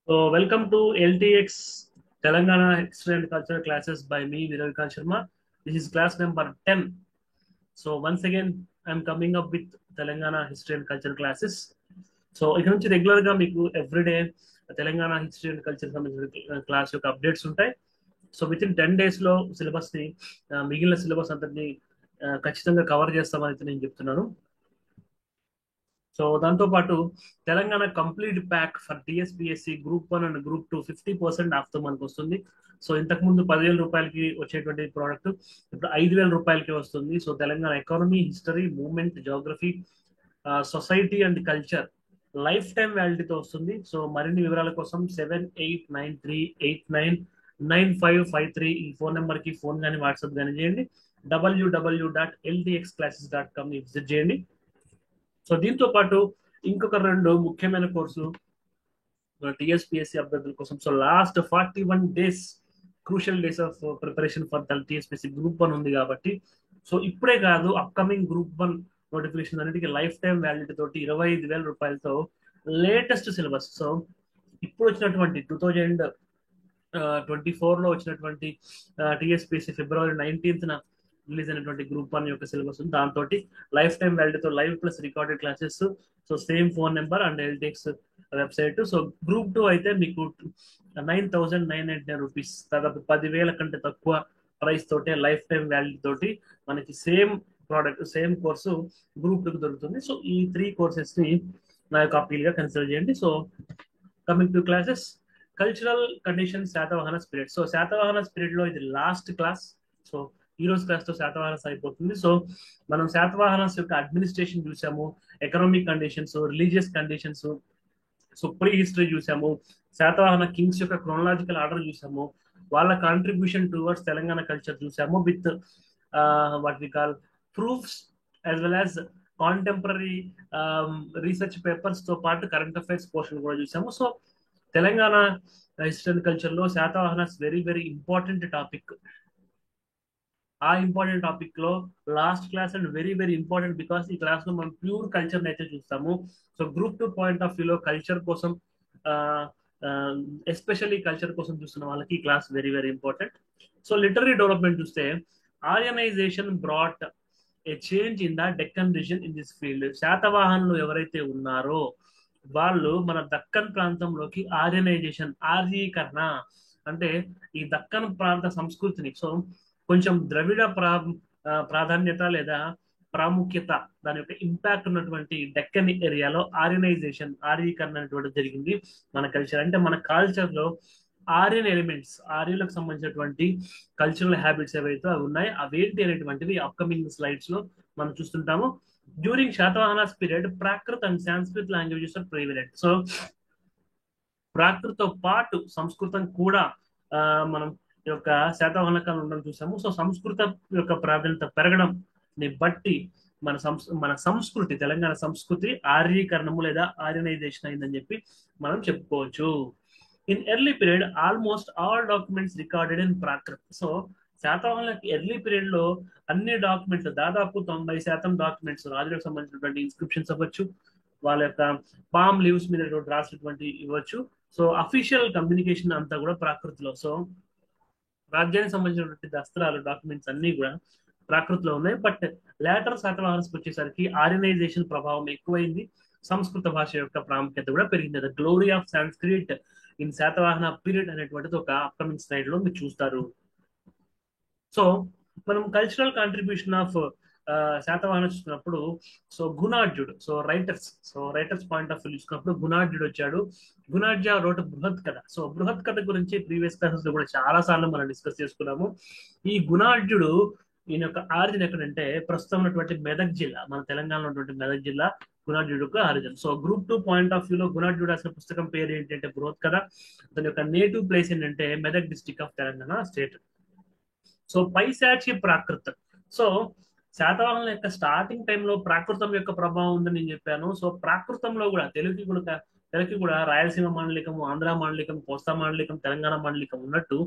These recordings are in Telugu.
So welcome to LTX Telangana History and Culture classes by me, Viral Sharma. This is class number 10. So once again, I'm coming up with Telangana History and Culture classes. So ఇక్కడ నుంచి రెగ్యులర్ గా మీకు everyday Telangana history and culture సంబంధించిన క్లాస్ యొక్క అప్డేట్స్ ఉంటాయి. సో విత్ ఇన్ 10 days లో సిలబస్ ని మిగిలిన సిలబస్ అంతటిని ఖచ్చితంగా కవర్ చేస్తామని అయితే నేను చెప్తున్నాను. సో దాంతో పాటు Telangana complete pack for TSPSC group 1 and group 2 50% of తో మనకు వస్తుంది. సో ఇంతకు ముందు 10,000 రూపాయలకి వచ్చేటువంటి ప్రోడక్ట్ ఇప్పుడు 5,000 రూపాయలకి వస్తుంది. So Telangana economy, history, movement, geography, society and culture life time వ్యాలిటీతో వస్తుంది. సో మరిన్ని వివరాల కోసం 7893899553 ఈ ఫోన్ నెంబర్ కి ఫోన్ కానీ వాట్సాప్ కానీ చేయండి. www.ldxclasses.com ని విజిట్ చేయండి. సో దీంతో పాటు ఇంకొక 2 ముఖ్యమైన కోర్సులు టిఎస్పిఎస్సి అభ్యర్థుల కోసం. So last 41 days crucial days of preparation for TSPSC group 1 ఉంది కాబట్టి సో ఇప్పుడే కాదు, అప్కమింగ్ గ్రూప్ 1 నోటిఫికేషన్ అన్నిటికీ లైఫ్ టైం వ్యాలిడిటీ తోటి 25,000 రూపాయలతో లేటెస్ట్ సిలబస్. సో ఇప్పుడు వచ్చినటువంటి 2024 లో వచ్చినటువంటి టిఎస్పిఎస్సి ఫిబ్రవరి 19th రిలీజ్ అయినటువంటి గ్రూప్ 1 యొక్క సిలబస్ ఉంది. దాంతో లైఫ్ టైం వ్యాలిడీతో live plus recorded classes. So same phone number and LDX website. So group 2 అయితే మీకు 9,999 రూపీస్, దాదాపు 10,000 కంటే తక్కువ ప్రైస్ తోటే లైఫ్ టైం వ్యాలిడీ తోటి మనకి same product same course group 2 దొరుకుతుంది. సో ఈ 3 కోర్సెస్ ని నా యొక్క అప్పీల్ గా కన్సిడర్ చేయండి. So coming to classes, cultural condition Satavahana spirit. So Satavahana spirit లో ఇది లాస్ట్ క్లాస్. సో ఈ రోజు క్లాస్ తో శాతవాహనస్ అయిపోతుంది. సో మనం శాతవాహనస్ యొక్క అడ్మినిస్ట్రేషన్ చూసాము, economic conditions, religious conditions, so pre history చూసాము, శాతవాహన కింగ్స్ యొక్క క్రోనలాజికల్ ఆర్డర్ చూసాము, వాళ్ళ కాంట్రిబ్యూషన్ టువర్డ్స్ తెలంగాణ కల్చర్ చూసాము with what we call proofs as well as contemporary research papers తో పాటు కరెంట్ అఫైర్స్ పోర్షన్ కూడా చూసాము. So Telangana history and culture లో Satavahanas very very important topic. ఆ ఇంపార్టెంట్ టాపిక్ లో last class and very very important because ఈ క్లాస్ లో మనం ప్యూర్ కల్చర్ అయితే చూస్తాము. సో గ్రూప్ 2 పాయింట్ ఆఫ్ వ్యూలో కల్చర్ కోసం, ఎస్పెషల్లీ కల్చర్ కోసం చూస్తున్న వాళ్ళకి ఈ class very very important. So literary development చూస్తే Aryanization brought a change in the Deccan region in this field. శాతవాహనులు ఎవరైతే ఉన్నారో వాళ్ళు మన దక్కన్ ప్రాంతంలోకి ఆర్యనైజేషన్, ఆర్యీకరణ అంటే ఈ దక్కన్ ప్రాంత సంస్కృతిని, సో కొంచెం ద్రవిడ ప్రాధాన్యత లేదా ప్రాముఖ్యత, దాని యొక్క ఇంపాక్ట్ ఉన్నటువంటి డెక్కన్ ఏరియాలో ఆర్యనైజేషన్, ఆర్యీకరణ అనేటువంటి జరిగింది. మన కల్చర్ అంటే మన కల్చర్ లో ఆర్యన్ ఎలిమెంట్స్, ఆర్యులకు సంబంధించినటువంటి కల్చరల్ హ్యాబిట్స్ ఏవైతే అవి ఉన్నాయో అవేంటి అనేటువంటివి అప్కమింగ్ స్లైడ్స్ లో మనం చూస్తుంటాము. During Satavahanas period Prakrit and Sanskrit languages are prevalent. So ప్రాకృతితో పాటు సంస్కృతం కూడా మనం ఈ యొక్క శాతవాహన కాలం ఉండడం చూసాము. సో సంస్కృత యొక్క ప్రాధాన్యత పెరగడం ని బట్టి మన సంస్కృతి, తెలంగాణ సంస్కృతి ఆర్యీకరణము లేదా ఆర్యనైజేషన్ అయిందని చెప్పి మనం చెప్పుకోవచ్చు. In early period almost all documents recorded in Prakrit. So శాతవాహనకి ఎర్లీ పీరియడ్ లో అన్ని డాక్యుమెంట్స్, దాదాపు 90% డాక్యుమెంట్స్, రాజులకు సంబంధించినటువంటి ఇన్స్క్రిప్షన్స్ అవ్వచ్చు, వాళ్ళ యొక్క పామ్ లీవ్స్ మీద రాసినటువంటి ఇవ్వచ్చు. సో అఫీషియల్ కమ్యూనికేషన్ అంతా కూడా ప్రాకృతిలో. సో రాజ్యానికి సంబంధించినటువంటి దస్త్రాలు, డాక్యుమెంట్స్ అన్ని కూడా ప్రాకృతిలో ఉన్నాయి. బట్ లేటర్ శాతవాహనస్కి వచ్చేసరికి ఆర్యనైజేషన్ ప్రభావం ఎక్కువైంది, సంస్కృత భాష యొక్క ప్రాముఖ్యత కూడా పెరిగింది. The glory of Sanskrit in Satavahana period అనేటువంటిది ఒక అప్కమింగ్ స్లైడ్ లో మీరు చూస్తారు. సో మనం కల్చరల్ కాంట్రిబ్యూషన్ ఆఫ్ శాతవాహన చూసుకున్నప్పుడు, సో గుణాఢ్యుడు, so writers point of view చూసుకున్నప్పుడు గుణాఢ్యుడు వచ్చాడు. గుణాఢ్య రోడ్ బృహత్ కథ. సో బృహత్ కథ గురించి ప్రీవియస్ క్లాసెస్ లో కూడా చాలా సార్లు మనం డిస్కస్ చేసుకున్నాము. ఈ గుణాఢ్యుడు ఈయన యొక్క ఆరిజిన్ ఎక్కడంటే ప్రస్తుతం ఉన్నటువంటి మెదక్ జిల్లా, మన తెలంగాణలో ఉన్నటువంటి మెదక్ జిల్లా గుణాఢ్యుడుకు origin. So group 2 point of వ్యూలో గుణాఢ్యుడు రాసిన పుస్తకం పేరు ఏంటంటే బృహత్ కథ. దాని యొక్క నేటివ్ ప్లేస్ ఏంటంటే Medak district of Telangana state. So Paishachi Prakrit. So శాతవాహనుల యొక్క స్టార్టింగ్ టైంలో ప్రాకృతం యొక్క ప్రభావం ఉందని నేను చెప్పాను. సో ప్రాకృతంలో కూడా తెలుగుకి కూడా తెరకి కూడా రాయలసీమ మాండలికం, ఆంధ్ర మాండలికం, కోస్తా మాండలికం, తెలంగాణ మాండలికం ఉన్నట్టు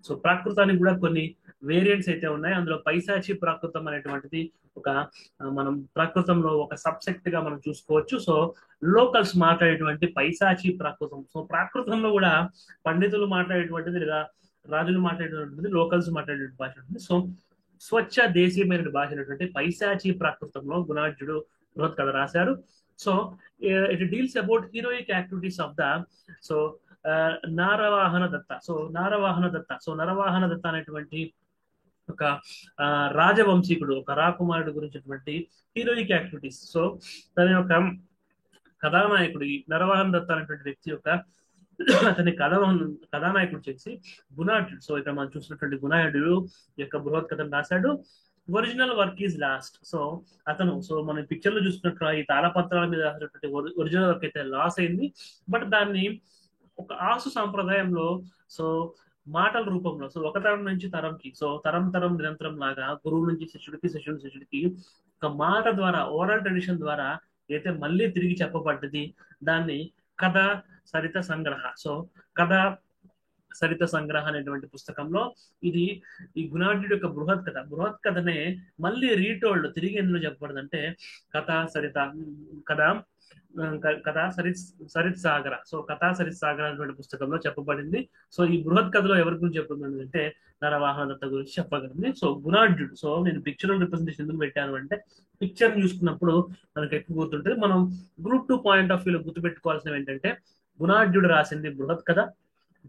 సో ప్రాకృతానికి కూడా కొన్ని వేరియంట్స్ అయితే ఉన్నాయి. అందులో పైశాచి ప్రాకృతం అనేటువంటిది ఒక మనం ప్రాకృతంలో ఒక సబ్సెక్ట్ గా మనం చూసుకోవచ్చు. సో లోకల్స్ మాట్లాడేటువంటి పైశాచి ప్రాకృతం. సో ప్రాకృతంలో కూడా పండితులు మాట్లాడేటువంటిది లేదా రాజులు మాట్లాడేటువంటిది, లోకల్స్ మాట్లాడేటువంటి భాష ఉంటుంది. సో స్వచ్ఛ దేశీయమైన భాష అయినటువంటి పైశాచి ప్రాకృతంలో గుణాఢ్యుడు బృహత్ కథ రాశారు. So it deals about heroic activities of the so Naravahana Datta. So Naravahana Datta అనేటువంటి ఒక రాజవంశీకుడు, ఒక రాకుమారుడు గురించినటువంటి హీరోయిక్ యాక్టివిటీస్. సో తన యొక్క కథానాయకుడు ఈ నరవాహన దత్త అనేటువంటి వ్యక్తి యొక్క అతని కథానాయకుడు చేసి గుణాఢ్యుడు. సో ఇక్కడ మనం చూసినటువంటి గుణాఢ్యుడు యొక్క బృహత్ కథను రాశాడు. Original work is lost. So అతను మనం పిక్చర్ లో చూసినట్లు ఈ తాళపత్రాల మీద రాసినటువంటి ఒరిజినల్ వర్క్ అయితే లాస్ అయింది. బట్ దాన్ని ఒక ఆసు సాంప్రదాయంలో సో మాటల రూపంలో సో ఒక తరం నుంచి తరంకి సో తరం తరం నిరంతరం లాగా గురువు నుంచి శిష్యుడికి, శిష్యుడి శిష్యుడికి ఒక మాట ద్వారా, ఓరల్ ట్రెడిషన్ ద్వారా అయితే మళ్ళీ తిరిగి చెప్పబడ్డది. దాన్ని కథ సరిత సంగ్రహ. సో కథ సరిత సంగ్రహ అనేటువంటి పుస్తకంలో ఇది ఈ గుణాఢ్యుడి యొక్క బృహత్ కథనే మళ్ళీ రీటోల్డ్ తిరిగి ఎందులో చెప్పబడదంటే కథా సరిత కథ కథా సరిత్ సాగర. సో కథా సరిత్ సాగర అనేటువంటి పుస్తకంలో చెప్పబడింది. సో ఈ బృహత్ కథలో ఎవరి గురించి చెప్పబడింది అంటే నరవాహన దత్త గురించి చెప్పగలిగింది. సో గుణాఢ్యుడు. సో నేను పిక్చరల్ రిప్రజెంటేషన్ ఎందుకు పెట్టాను అంటే పిక్చర్ చూసుకున్నప్పుడు మనకు ఎక్కువ గుర్తుంటుంది. మనం గ్రూప్ 2 పాయింట్ ఆఫ్ వ్యూలో గుర్తుపెట్టుకోవాల్సినవి ఏంటంటే గుణాఢ్యుడు రాసింది బృహత్ కథ.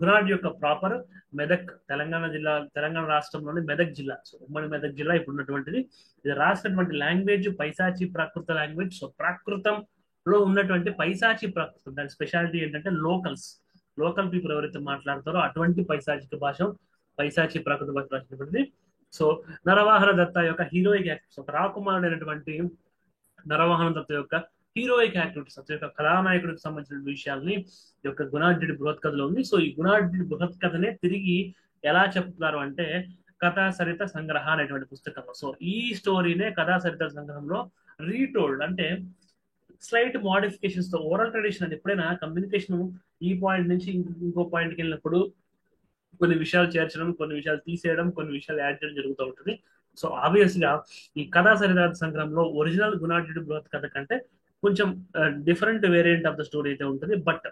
గుణాఢ్యుడు యొక్క ప్రాపర్ మెదక్, తెలంగాణ రాష్ట్రంలోని మెదక్ జిల్లా. సో ఉమ్మడి మెదక్ జిల్లా ఇప్పుడు ఉన్నటువంటిది. ఇది రాసినటువంటి లాంగ్వేజ్ పైశాచి ప్రాకృత లాంగ్వేజ్. సో ప్రాకృతంలో ఉన్నటువంటి పైశాచి ప్రాకృతం దాని స్పెషాలిటీ ఏంటంటే లోకల్ పీపుల్ ఎవరైతే మాట్లాడతారో అటువంటి పైశాచి ప్రాకృత భాష రాసినటువంటిది. సో నరవాహన దత్త యొక్క హీరోయిక్ యాక్టివ్స్, ఒక రాకుమారుడు అయినటువంటి నరవాహన దత్త యొక్క హీరోయిక్ యాక్టివిటీస్, అతని యొక్క కథానాయకుడికి సంబంధించిన విషయాల్ని ఈ యొక్క గుణాఢ్యుడి బృహత్ కథలో ఉంది. సో ఈ గుణాఢ్యుడి బృహత్ కథనే తిరిగి ఎలా చెప్తున్నారు అంటే కథా సరిత సంగ్రహ అనేటువంటి పుస్తకంలో. సో ఈ స్టోరీనే కథా సరిత సంగ్రహంలో రీటోల్డ్ అంటే స్లైట్ మోడిఫికేషన్స్ తో. ఓరల్ ట్రెడిషన్ అని ఎప్పుడైనా కమ్యూనికేషన్ ఈ పాయింట్ నుంచి ఇంకో పాయింట్కి వెళ్ళినప్పుడు కొన్ని విషయాలు చేర్చడం, కొన్ని విషయాలు తీసేయడం, కొన్ని విషయాలు యాడ్ చేయడం జరుగుతూ ఉంటుంది. సో ఆబ్వియస్ గా ఈ కథా సరిత సంగ్రహంలో ఒరిజినల్ గుణాఢ్యుడి బృహత్ కథ కంటే కొంచెం different variant of the story అయితే ఉంటుంది. బట్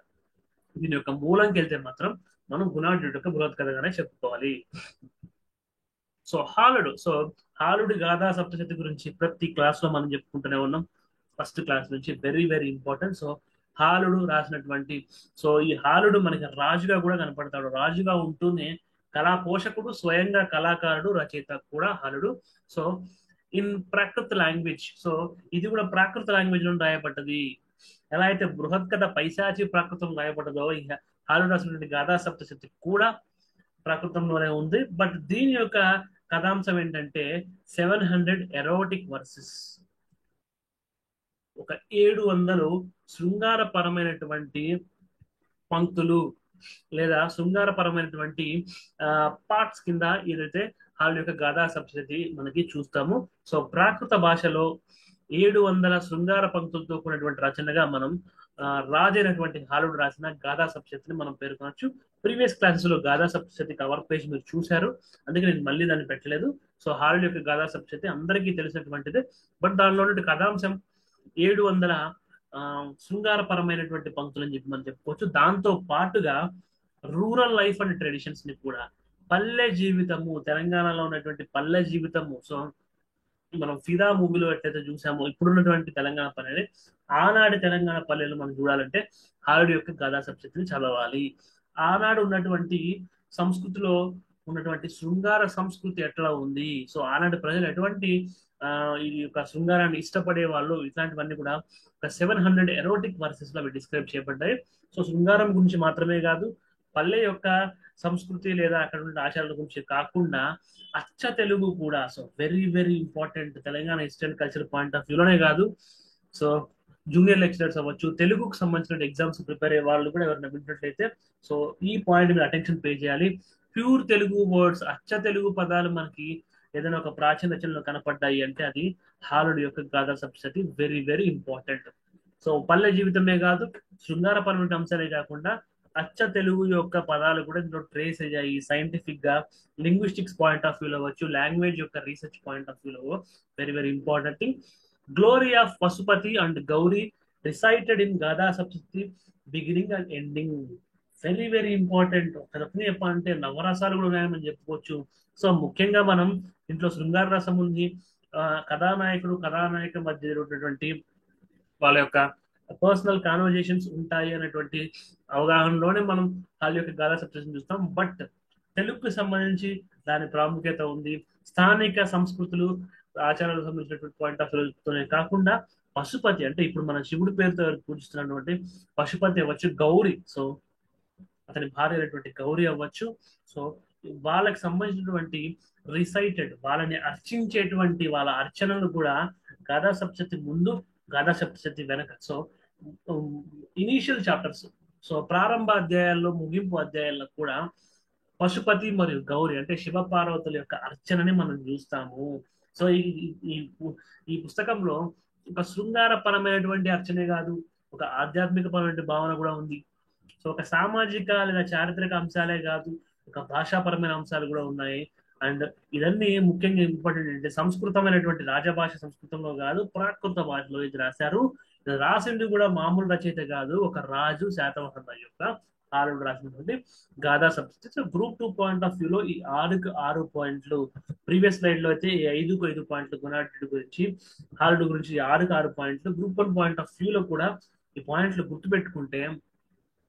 దీని యొక్క మూలంకి వెళ్తే మాత్రం మనం గుణాఢ్యుడి యొక్క బృహత్ కథగానే చెప్పుకోవాలి. సో హాలుడి గాథా సప్తశతి గురించి ప్రతి క్లాస్ లో మనం చెప్పుకుంటూనే ఉన్నాం. ఫస్ట్ క్లాస్ నుంచి వెరీ వెరీ ఇంపార్టెంట్. సో హాలుడు రాసినటువంటి ఈ హాలుడు మనకి రాజుగా కూడా కనపడతాడు. రాజుగా ఉంటూనే కళా పోషకుడు, స్వయంగా కళాకారుడు, రచయిత కూడా హాలుడు. So in Prakrita language. So ఇది కూడా ప్రాకృత లాంగ్వేజ్ లో రాయబడ్డది. ఎలా అయితే బృహత్ కథ పైశాచి ప్రాకృతం రాయబడ్డదో హాలుడు రాసినటువంటి గాథా సప్తశతి కూడా ప్రాకృతంలోనే ఉంది. బట్ దీని యొక్క కథాంశం ఏంటంటే 700 ఎరోటిక్ వర్సెస్, ఒక 700 శృంగారపరమైనటువంటి పంక్తులు లేదా శృంగారపరమైనటువంటి పార్ట్స్ కింద ఏదైతే హాలు యొక్క గాథా సప్తశతి మనకి చూస్తాము. సో ప్రాకృత భాషలో 700 శృంగార పంక్తులతో కూడినటువంటి రచనగా మనం రాజైనటువంటి హాలుడు రాసిన గాథా సప్తశతిని మనం పేర్కొనొచ్చు. ప్రీవియస్ క్లాసెస్ లో గాథా సప్తశతి కవర్ పేజ్ మీరు చూశారు, అందుకే నేను మళ్ళీ దాన్ని పెట్టలేదు. సో హాలుడు యొక్క గాథా సప్తశతి అందరికీ తెలిసినటువంటిది. బట్ దానిలో ఉన్న కథాంశం 700 శృంగారపరమైనటువంటి పంక్తులు అని చెప్పి మనం చెప్పుకోవచ్చు. దాంతో పాటుగా రూరల్ లైఫ్ అండ్ ట్రెడిషన్స్ ని కూడా, పల్లె జీవితము, తెలంగాణలో ఉన్నటువంటి పల్లె జీవితము. సో మనం ఫిదా మూవీలో ఎట్లయితే చూసామో ఇప్పుడున్నటువంటి తెలంగాణ పల్లెని, ఆనాటి తెలంగాణ పల్లెలు మనం చూడాలంటే హాలుడి యొక్క గాథా సప్తశతిని చదవాలి. ఆనాడు ఉన్నటువంటి సంస్కృతిలో ఉన్నటువంటి శృంగార సంస్కృతి ఎట్లా ఉంది, సో ఆనాటి ప్రజలు ఎటువంటి ఈ యొక్క శృంగారాన్ని ఇష్టపడే వాళ్ళు, ఇట్లాంటివన్నీ కూడా ఒక 700 ఎరోటిక్ వర్సెస్ లో అవి డిస్క్రైబ్ చేయబడ్డాయి. సో శృంగారం గురించి మాత్రమే కాదు, పల్లె యొక్క సంస్కృతి లేదా అక్కడ ఉన్న ఆచారాల గురించి కాకుండా అచ్చ తెలుగు కూడా. So very very important. Telangana history and culture point of వ్యూలోనే కాదు, సో జూనియర్ లెక్చరర్స్ అవ్వచ్చు, తెలుగుకు సంబంధించిన ఎగ్జామ్స్ ప్రిపేర్ అయ్యే వాళ్ళు కూడా ఎవరైనా వింటున్నట్లయితే సో ఈ పాయింట్ మీద అటెన్షన్ పే చేయాలి. ప్యూర్ తెలుగు వర్డ్స్, అచ్చ తెలుగు పదాలు మనకి ఏదైనా ఒక ప్రాచీన రచనలో కనపడ్డాయి అంటే అది హాలుడి యొక్క Gatha Saptashati. Very very important. So పల్లె జీవితమే కాదు, శృంగారపరమైన అంశాలే కాకుండా అచ్చ తెలుగు యొక్క పదాలు కూడా ఇందులో ట్రేస్ అయ్యాయి. సైంటిఫిక్ గా లింగ్విస్టిక్స్ పాయింట్ ఆఫ్ వ్యూలో అవ్వచ్చు, లాంగ్వేజ్ యొక్క రీసెర్చ్ పాయింట్ ఆఫ్ వ్యూలో very very important thing. Glory of Pashupati and Gauri recited in Gatha Saptashati beginning and ending. Very very important. ఒక రకంగా చెప్పాలంటే నవరసాలు కూడా ఉన్నాయని మనం చెప్పుకోవచ్చు. సో ముఖ్యంగా మనం ఇంట్లో శృంగార రసం ఉంది, కథానాయకుడు కథానాయక మధ్య జరిగినటువంటి వాళ్ళ యొక్క పర్సనల్ కాన్వర్జేషన్స్ ఉంటాయి అనేటువంటి అవగాహనలోనే మనం వాళ్ళ యొక్క గాథా సప్తశతిని చూస్తాం. బట్ తెలుగుకు సంబంధించి దాని ప్రాముఖ్యత ఉంది. స్థానిక సంస్కృతులు ఆచారాలకు సంబంధించినటువంటి పాయింట్ ఆఫ్ వ్యూతోనే కాకుండా పశుపతి అంటే ఇప్పుడు మన శివుడి పేరుతో పూజిస్తున్నటువంటి పశుపతి అవ్వచ్చు, గౌరీ సో అతని భార్య అయినటువంటి గౌరీ అవ్వచ్చు. సో వాళ్ళకి సంబంధించినటువంటి రిసైటెడ్ వాళ్ళని అర్చించేటువంటి వాళ్ళ అర్చనలు కూడా గాథా సప్తశతి ముందు, గాథా సప్తశతి వెనక. సో ఇనీషియల్ చాప్టర్స్, సో ప్రారంభ అధ్యాయాల్లో ముగింపు అధ్యాయాల్లో కూడా పశుపతి మరియు గౌరి అంటే శివ పార్వతుల యొక్క అర్చనని మనం చూస్తాము. సో ఈ పుస్తకంలో ఒక శృంగారపరమైనటువంటి అర్చనే కాదు, ఒక ఆధ్యాత్మికపరమైన భావన కూడా ఉంది. సో ఒక సామాజిక లేదా చారిత్రక అంశాలే కాదు, ఒక భాషాపరమైన అంశాలు కూడా ఉన్నాయి. అండ్ ఇదన్నీ ముఖ్యంగా ఇంపార్టెంట్ అంటే సంస్కృతమైనటువంటి రాజభాష సంస్కృతంలో కాదు, ప్రాకృత భాషలో ఇది రాశారు. ఇది రాసింది కూడా మామూలు రచయిత కాదు, ఒక రాజు శాతవాహన యొక్క ఆరుడు రాసినటువంటి Gatha Saptashati. So group 2 point of వ్యూలో ఈ 6 పాయింట్లు, ప్రీవియస్ స్లైడ్ లో అయితే ఈ 5 పాయింట్లు గుణాఢ్యుడి గురించి, హాలుడు గురించి 6 పాయింట్లు. గ్రూప్ 1 పాయింట్ ఆఫ్ వ్యూలో కూడా ఈ పాయింట్లు గుర్తుపెట్టుకుంటే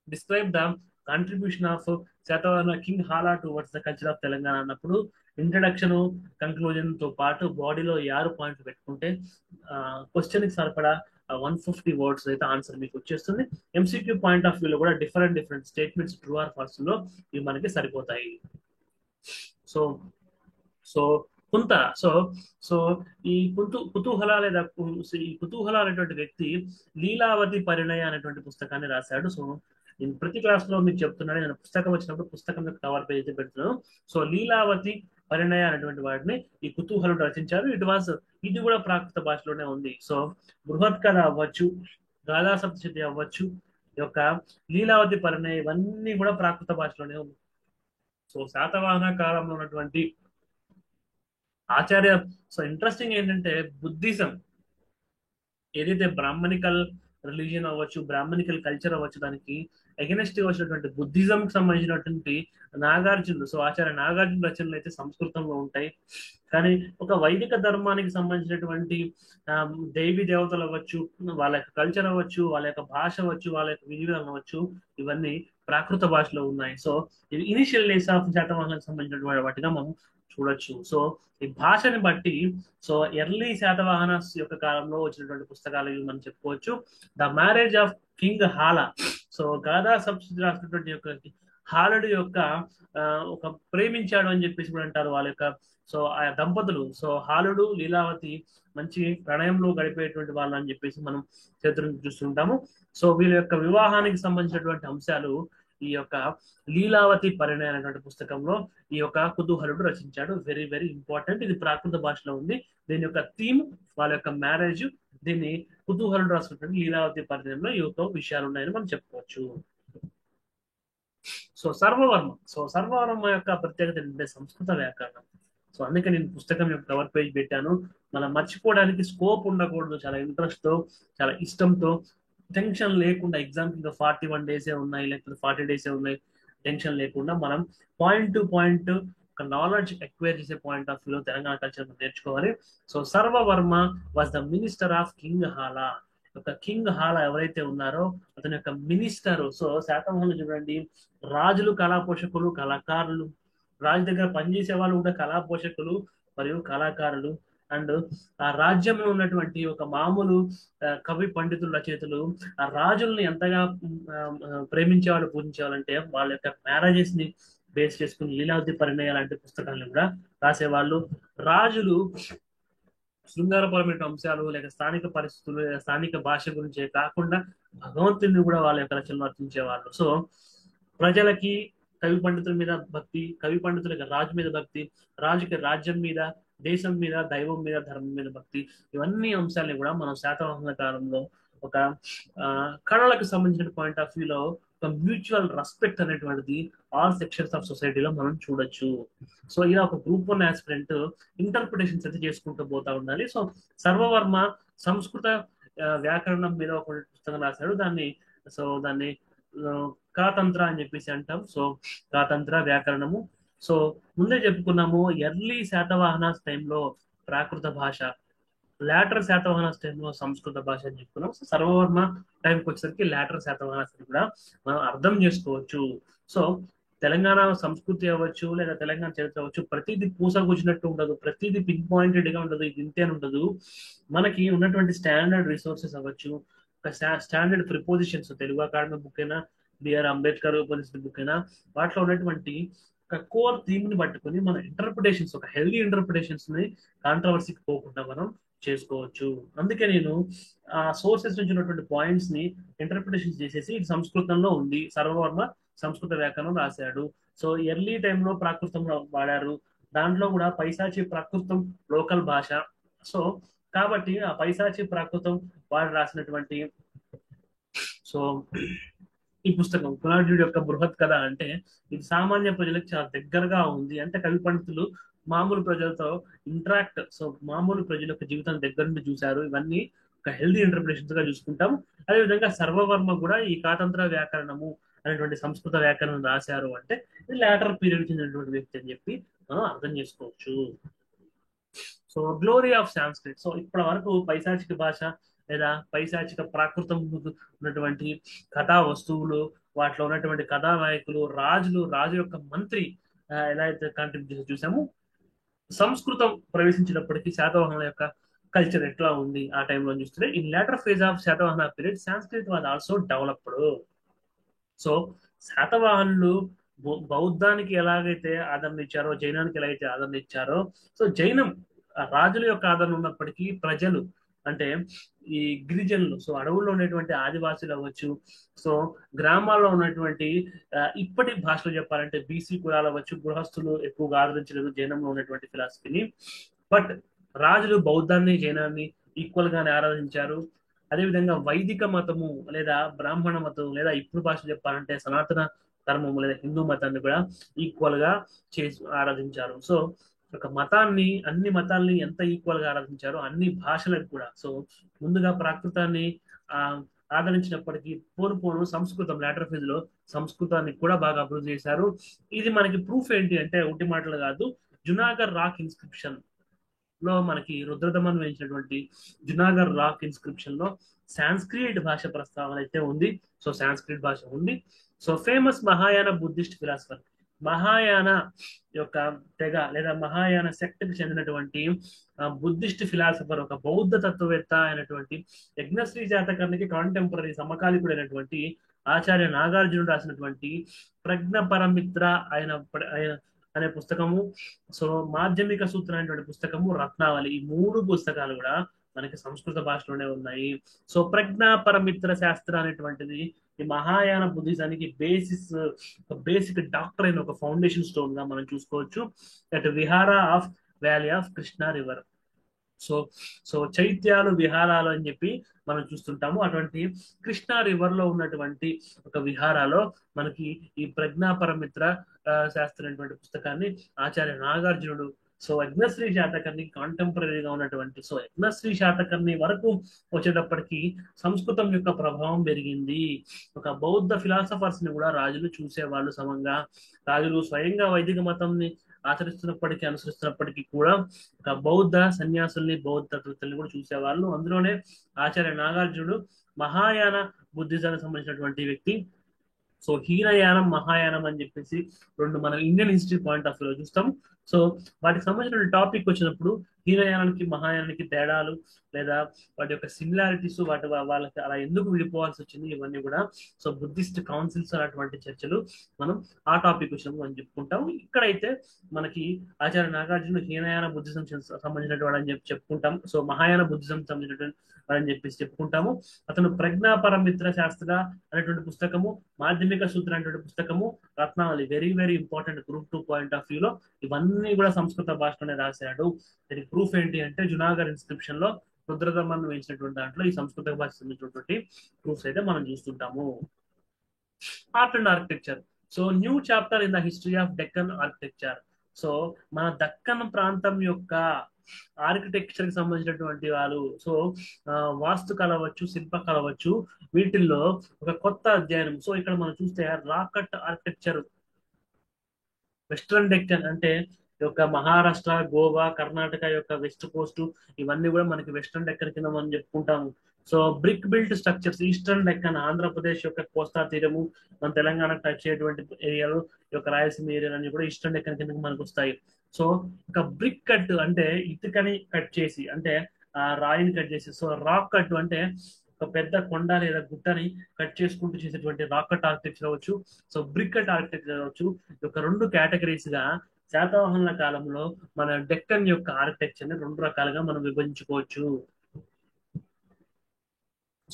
describe the contribution of Satavahana king Hala towards the culture of Telangana అన్నప్పుడు ఇంట్రడక్షన్ కంక్లూజన్ తో పాటు బాడీలో 6 పాయింట్లు పెట్టుకుంటే క్వశ్చన్ కి సరిపడా 150 వర్డ్స్ అయితే ఆన్సర్ మీకు వచ్చేస్తుంది. ఎంసీక్యూ పాయింట్ ఆఫ్ వ్యూలో కూడా different statements true or false లో ఇవి మనకి సరిపోతాయి. సో సో కుంత సో సో ఈ కుతూహల లేదా ఈ కుతూహల అనేటువంటి వ్యక్తి లీలావతి పరిణయ అనేటువంటి పుస్తకాన్ని రాశాడు. సో నేను ప్రతి క్లాస్ లో మీకు చెప్తున్నాను, నేను పుస్తకం వచ్చినప్పుడు పుస్తకం యొక్క కవర్ పేజ్ అయితే పెడుతున్నాను. సో లీలావతి పరిణయ అనేటువంటి వాటిని ఈ కుతూహలుడు రచించారు. ఇది కూడా ప్రాకృత భాషలోనే ఉంది. సో బృహత్ కథ అవ్వచ్చు, గాథా సప్తశతి అవ్వచ్చు, ఈ యొక్క లీలావతి పరిణయ ఇవన్నీ కూడా ప్రాకృత భాషలోనే ఉంది. సో శాతవాహన కాలంలో ఉన్నటువంటి ఆచార్య, సో ఇంట్రెస్టింగ్ ఏంటంటే బుద్ధిజం ఏదైతే బ్రాహ్మణికల్ రిలీజియన్ అవ్వచ్చు, బ్రాహ్మణికల్ కల్చర్ అవ్వచ్చు, దానికి అగెనెస్ట్ వచ్చినటువంటి బుద్ధిజం కి సంబంధించినటువంటి నాగార్జునుడు, సో ఆచార్య నాగార్జున రచనలు అయితే సంస్కృతంలో ఉంటాయి. కానీ ఒక వైదిక ధర్మానికి సంబంధించినటువంటి దేవి దేవతలు అవ్వచ్చు, వాళ్ళ యొక్క కల్చర్ అవ్వచ్చు, వాళ్ళ యొక్క భాష అవ్వచ్చు, వాళ్ళ యొక్క విధివిధానం అవ్వచ్చు, ఇవన్నీ ప్రాకృత భాషలో ఉన్నాయి. సో ఇది ఇనిషియల్ డేస్ ఆఫ్ శాతవాహనకు సంబంధించినటువంటి వాటిగా మనం చూడొచ్చు. సో ఈ భాషని బట్టి సో ఎర్లీ శాతవాహన యొక్క కాలంలో వచ్చినటువంటి పుస్తకాలు ఇవి మనం చెప్పుకోవచ్చు. The marriage of king Hala, so Gatha Saptashati రాసినటువంటి యొక్క హాలుడు యొక్క ఒక ప్రేమించాడు అని చెప్పేసి కూడా అంటారు వాళ్ళ యొక్క. సో ఆ దంపతులు, సో హాలుడు లీలావతి మంచి ప్రణయంలో గడిపేటువంటి వాళ్ళు అని చెప్పేసి మనం చరిత్రను చూస్తుంటాము. సో వీళ్ళ యొక్క వివాహానికి సంబంధించినటువంటి అంశాలు ఈ యొక్క లీలావతి పరిణయ అనేటువంటి పుస్తకంలో ఈ యొక్క కుతూహలుడు రచించాడు. Very very important. ఇది ప్రాకృత భాషలో ఉంది. దీని యొక్క థీమ్ వాళ్ళ యొక్క మ్యారేజ్, దీన్ని కుతూహలుడు రాసినటువంటి లీలావతి పరిణయంలో ఈ యొక్క విషయాలు ఉన్నాయని మనం చెప్పుకోవచ్చు. సో సర్వవర్మ యొక్క ప్రత్యేకత ఏంటంటే సంస్కృత వ్యాకరణం. సో అందుకే నేను పుస్తకం యొక్క కవర్ పేజ్ పెట్టాను. మనం మర్చిపోవడానికి స్కోప్ ఉండకూడదు. చాలా ఇంట్రెస్ట్ తో, చాలా ఇష్టంతో, టెన్షన్ లేకుండా, ఎగ్జామ్ ఇంకా 41 డేసే ఉన్నాయి, లేకపోతే 40 డేసే ఉన్నాయి, టెన్షన్ లేకుండా మనం పాయింట్ టు పాయింట్ ఒక నాలెడ్జ్ ఎక్వైర్ చేసే పాయింట్ ఆఫ్ వ్యూలో తెలంగాణ కల్చర్ నేర్చుకోవాలి. So Sarvavarma was the minister of king Hala. ఒక కింగ్ హాలా ఎవరైతే ఉన్నారో అతని యొక్క మినిస్టర్. సో శాతవాహనులు చూడండి, రాజులు కళా పోషకులు, కళాకారులు, రాజు దగ్గర పనిచేసే వాళ్ళు కూడా కళా పోషకులు మరియు కళాకారులు. అండ్ ఆ రాజ్యంలో ఉన్నటువంటి ఒక మామూలు కవి పండితులు, రచయితలు ఆ రాజుల్ని ఎంతగా ప్రేమించేవాళ్ళు, పూజించేవాళ్ళంటే వాళ్ళ యొక్క మ్యారేజెస్ ని బేస్ చేసుకుని లీలావతి పరిణయ లాంటి పుస్తకాలను కూడా రాసేవాళ్ళు. రాజులు శృంగారపరమైన అంశాలు లేక స్థానిక పరిస్థితులు, స్థానిక భాష గురించే కాకుండా భగవంతుని కూడా వాళ్ళ యొక్క రచనలు అర్పించేవాళ్ళు. సో ప్రజలకి కవి పండితుల మీద భక్తి, కవి పండితులకి రాజు మీద భక్తి, రాజుకి రాజ్యం మీద, దేశం మీద, దైవం మీద, ధర్మం మీద భక్తి, ఇవన్నీ అంశాలని కూడా మనం శాతవాహన కాలంలో ఒక కళలకు సంబంధించిన పాయింట్ ఆఫ్ వ్యూలో ఒక మ్యూచువల్ రెస్పెక్ట్ అనేటువంటిది ఆల్ సెక్షన్స్ ఆఫ్ సొసైటీలో మనం చూడొచ్చు. సో ఇలా ఒక గ్రూప్ 1 ఆస్పిరెంట్ ఇంటర్ప్రిటేషన్స్ అయితే చేసుకుంటూ పోతా ఉండాలి. సో సర్వవర్మ సంస్కృత వ్యాకరణం మీద ఒక పుస్తకం రాశాడు. దాన్ని ఆ, కాతంత్ర అని చెప్పేసి అంటాం. సో కాతంత్ర వ్యాకరణము. సో ముందే చెప్పుకున్నాము, ఎర్లీ శాతవాహనాస్ టైంలో ప్రాకృత భాష, లాటర్ శాతవాహనాస్ టైంలో సంస్కృత భాష అని చెప్పుకున్నాం. సో సర్వవర్మ టైంకి వచ్చేసరికి లాటర్ శాతవాహనాస్ అని కూడా మనం అర్థం చేసుకోవచ్చు. సో తెలంగాణ సంస్కృతి అవ్వచ్చు లేదా తెలంగాణ చరిత్ర అవ్వచ్చు, ప్రతిదీ పూసగుచ్చినట్టు ఉండదు, ప్రతిదీ పిన్ పాయింటెడ్ గా ఉండదు, ఇది ఇంతే అని ఉండదు. మనకి ఉన్నటువంటి స్టాండర్డ్ రిసోర్సెస్ అవ్వచ్చు, ఒక standard prepositions, Telugu academy book అయినా బిఆర్ అంబేద్కర్ ఉపనిషత్ బుక్ అయినా, వాటిలో ఉన్నటువంటి ఒక కోర్ థీమ్ ని పట్టుకొని మన ఇంటర్ప్రిటేషన్స్, ఒక హెల్దీ ఇంటర్ప్రిటేషన్స్ ని కాంట్రవర్సీకి పోకుండా మనం చేసుకోవచ్చు. అందుకే నేను ఆ సోర్సెస్ నుంచి ఉన్నటువంటి పాయింట్స్ ని ఇంటర్ప్రిటేషన్ చేసేసి ఇది సంస్కృతంలో ఉంది, సర్వవర్మ సంస్కృత వ్యాకరణం రాశాడు. సో ఎర్లీ టైంలో ప్రాకృతం వాడారు, దాంట్లో కూడా పైశాచి ప్రాకృతం లోకల్ భాష. సో కాబట్టి ఆ పైశాచి ప్రాకృతం వాడు రాసినటువంటి సో ఈ పుస్తకం కులార్జునుడి యొక్క బృహత్ కథ అంటే ఇది సామాన్య ప్రజలకు చాలా దగ్గరగా ఉంది. అంటే కవి పండితులు మామూలు ప్రజలతో ఇంటరాక్ట్, సో మామూలు ప్రజల యొక్క జీవితం దగ్గర నుండి చూశారు. ఇవన్నీ ఒక హెల్దీ ఇంటర్ప్రిటేషన్స్ గా చూసుకుంటాం. అదేవిధంగా సర్వవర్మ కూడా ఈ కాతంత్ర వ్యాకరణము అనేటువంటి సంస్కృత వ్యాకరణం రాశారు అంటే ఇది లాటర్ పీరియడ్ చెందినటువంటి వ్యక్తి అని చెప్పి మనం అర్థం చేసుకోవచ్చు. So glory of Sanskrit. So ఇప్పటి వరకు పైశాచిక భాష లేదా పైశాచిక ప్రాకృతం ఉన్నటువంటి కథా వస్తువులు, వాటిలో ఉన్నటువంటి కథానాయకులు, రాజు యొక్క మంత్రి ఎలా అయితే కాంట్రిబ్యూట్ చేసి చూసాము, సంస్కృతం ప్రవేశించినప్పటికీ శాతవాహనుల యొక్క కల్చర్ ఎట్లా ఉంది ఆ టైంలో చూస్తే, in later phase of Satavahana period Sanskrit was also developed. So శాతవాహనులు బౌద్ధానికి ఎలాగైతే ఆదరణ ఇచ్చారో, జైనానికి ఎలాగైతే ఆదరణ ఇచ్చారో, సో జైనం రాజుల యొక్క ఆదరణ ఉన్నప్పటికీ ప్రజలు అంటే ఈ గిరిజనులు, సో అడవుల్లో ఉన్నటువంటి ఆదివాసులు అవ్వచ్చు, సో గ్రామాల్లో ఉన్నటువంటి ఇప్పటి భాషలో చెప్పాలంటే బీసీ కులాలు అవ్వచ్చు, గృహస్థులు ఎక్కువగా ఆదరించలేదు జైనంలో ఉన్నటువంటి ఫిలాసఫీని. బట్ రాజులు బౌద్ధాన్ని జైనాన్ని ఈక్వల్ గానే ఆరాధించారు. అదేవిధంగా వైదిక మతము లేదా బ్రాహ్మణ మతం లేదా ఇప్పుడు భాష చెప్పాలంటే సనాతన ధర్మము లేదా హిందూ మతాన్ని కూడా ఈక్వల్ గా చేసి ఆరాధించారు. సో ఒక మతాన్ని, అన్ని మతాల్ని ఎంత ఈక్వల్ గా ఆరాధించారో అన్ని భాషలకు కూడా. సో ముందుగా ప్రాకృతాన్ని ఆ ఆదరించినప్పటికీ పోను సంస్కృతం లాటర్ ఫేజ్ లో సంస్కృతాన్ని కూడా బాగా అభివృద్ధి చేశారు. ఇది మనకి ప్రూఫ్ ఏంటి అంటే ఒకటి మాటలు కాదు, జునాగర్ రాక్ ఇన్స్క్రిప్షన్ లో మనకి రుద్రదమన్ వేయించినటువంటి జునాగర్ రాక్ ఇన్స్క్రిప్షన్ లో సాంస్క్రిట్ భాష ప్రస్తావన అయితే ఉంది. సో సాంస్క్రిట్ భాష ఉంది. So famous Mahayana Buddhist philosopher, Mahayana యొక్క తెగ లేదా మహాయాన సెక్ట్కి చెందినటువంటి బుద్ధిస్ట్ ఫిలాసఫర్, ఒక బౌద్ధ తత్వవేత్త అయినటువంటి యజ్ఞశ్రీ జాతకర్ణికి కాంటెంపరీ సమకాలీకుడైనటువంటి ఆచార్య నాగార్జునుడు రాసినటువంటి ప్రజ్ఞ పరమిత్ర ఆయన అనే పుస్తకము, సో మాధ్యమిక సూత్రం అనేటువంటి పుస్తకము, రత్నావళి, ఈ మూడు పుస్తకాలు కూడా మనకి సంస్కృత భాషలోనే ఉన్నాయి. సో ప్రజ్ఞా పరమిత్ర శాస్త్ర అనేటువంటిది ఈ మహాయాన బుద్ధిజానికి బేసిక్ డాక్టర్ అయిన ఒక ఫౌండేషన్ స్టోన్ గా మనం చూసుకోవచ్చు. At vihara of valley of Krishna river. So so చైత్యాలు, విహారాలు అని చెప్పి మనం చూస్తుంటాము. అటువంటి కృష్ణా రివర్ లో ఉన్నటువంటి ఒక విహారాలో మనకి ఈ ప్రజ్ఞాపరమిత్ర శాస్త్రం అనేటువంటి పుస్తకాన్ని ఆచార్య నాగార్జునుడు, సో యజ్ఞశ్రీ శాతకర్ణి కాంటెంపరీగా ఉన్నటువంటి, సో యజ్ఞశ్రీ శాతకర్ణి వరకు వచ్చేటప్పటికి సంస్కృతం యొక్క ప్రభావం పెరిగింది. ఒక బౌద్ధ ఫిలాసఫర్స్ ని కూడా రాజులు చూసేవాళ్ళు సమంగా. రాజులు స్వయంగా వైదిక మతంని అనుసరిస్తున్నప్పటికీ కూడా ఒక బౌద్ధ సన్యాసుల్ని, బౌద్ధ తత్వల్ని కూడా చూసేవాళ్ళు. అందులోనే ఆచార్య నాగార్జునుడు మహాయాన బుద్ధిజానికి సంబంధించినటువంటి వ్యక్తి. సో హీనయానం, మహాయానం అని చెప్పేసి రెండు మనం ఇండియన్ హిస్టరీ పాయింట్ ఆఫ్ వ్యూలో చూస్తాం. సో వాటికి సంబంధించిన టాపిక్ వచ్చినప్పుడు హీనయానానికి మహాయానానికి తేడాలు లేదా వాటి యొక్క సిమిలారిటీస్, వాళ్ళకి అలా ఎందుకు విడిపోవాల్సి వచ్చింది, ఇవన్నీ కూడా సో బుద్ధిస్ట్ కౌన్సిల్స్ అటువంటి చర్చలు మనం ఆ టాపిక్ వచ్చినప్పుడు మనం చెప్పుకుంటాం. ఇక్కడైతే మనకి ఆచార్య నాగార్జున హీనయాన బుద్ధిజం సంబంధించినటువంటి వాడు అని చెప్పి చెప్పుకుంటాం. సో మహాయాన బుద్ధిజం సంబంధించినటువంటి వాడని చెప్పేసి చెప్పుకుంటాము. అతను ప్రజ్ఞాపరమిత్ర శాస్త్ర అనేటువంటి పుస్తకము, మాధ్యమిక సూత్రం అనేటువంటి పుస్తకము, Ratnavali, very very important group 2 point of వ్యూలో ఇవన్నీ కూడా సంస్కృత భాషలోనే రాశాడు. దీనికి ప్రూఫ్ ఏంటి అంటే జునాగర్ ఇన్స్క్రిప్షన్ లో రుద్రధర్మాన్ని వేయించినటువంటి దాంట్లో ఈ సంస్కృత భాష సంబంధించినటువంటి ప్రూఫ్స్ అయితే మనం చూస్తుంటాము. Art and architecture. So new chapter in the history of Deccan architecture. So మన దక్కన్ ప్రాంతం యొక్క ఆర్కిటెక్చర్ కి సంబంధించినటువంటి వాళ్ళు, సో వాస్తుకళ అవ్వచ్చు, శిల్పకళ అవ్వచ్చు, వీటిల్లో ఒక కొత్త అధ్యయనం. సో ఇక్కడ మనం చూస్తే రాకట్ ఆర్కిటెక్చర్, వెస్ట్రన్ డెక్కన్ అంటే ఈ యొక్క మహారాష్ట్ర, గోవా, కర్ణాటక యొక్క వెస్ట్ కోస్ట్, ఇవన్నీ కూడా మనకి వెస్ట్రన్ డెక్కన్ కింద మనం చెప్పుకుంటాము. So brick built structures, eastern Deccan Andhra Pradesh యొక్క కోస్తా తీరము, మన తెలంగాణ టచ్ అయ్యేటువంటి ఏరియాలు, ఈ యొక్క రాయలసీమ ఏరియాలు అన్ని కూడా ఈస్టర్న్ డెక్కన్ కిందకి మనకు వస్తాయి. సో ఇక బ్రిక్ కట్ అంటే ఇటుకని కట్ చేసి, అంటే ఆ రాయిని కట్ చేసి, సో రాక్ కట్ అంటే ఒక పెద్ద కొండ లేదా గుట్టని కట్ చేసుకుంటూ చేసేటువంటి రాక్ కట్ ఆర్కిటెక్చర్ అవ్వచ్చు, సో బ్రిక్ కట్ ఆర్కిటెక్చర్ అవ్వచ్చు. ఈ యొక్క రెండు కేటగిరీస్ గా శాతవాహనుల కాలంలో మన డెక్కన్ యొక్క ఆర్కిటెక్చర్ ని రెండు రకాలుగా మనం విభజించుకోవచ్చు.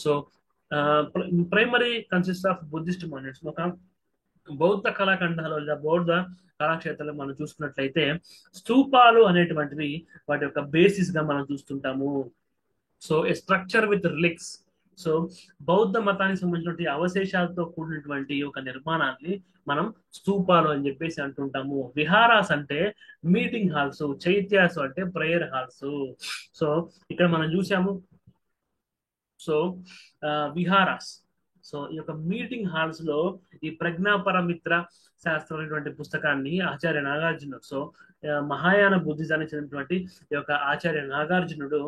So primary consist of Buddhist monuments. ఒక బౌద్ధ కళాఖండాలు లేదా బౌద్ధ కళాక్షేత్రాలు మనం చూసుకున్నట్లయితే స్తూపాలు అనేటువంటివి వాటి యొక్క బేసిస్ గా మనం చూస్తుంటాము. So a structure with relics. So బౌద్ధ మతానికి సంబంధించినటువంటి అవశేషాలతో కూడినటువంటి ఒక నిర్మాణాన్ని మనం స్తూపాలు అని చెప్పేసి అంటుంటాము. విహారాస్ అంటే మీటింగ్ హాల్స్, చైత్యాస్ అంటే ప్రేయర్ హాల్స్. సో ఇక్కడ మనం చూసాము. సో విహారాస్, సో ఈ యొక్క మీటింగ్ హాల్స్ లో ఈ ప్రజ్ఞాపరమిత్ర శాస్త్రం అనేటువంటి పుస్తకాన్ని ఆచార్య నాగార్జున, సో మహాయాన బుద్ధిజానికి చెందినటువంటి ఈ యొక్క ఆచార్య నాగార్జునుడు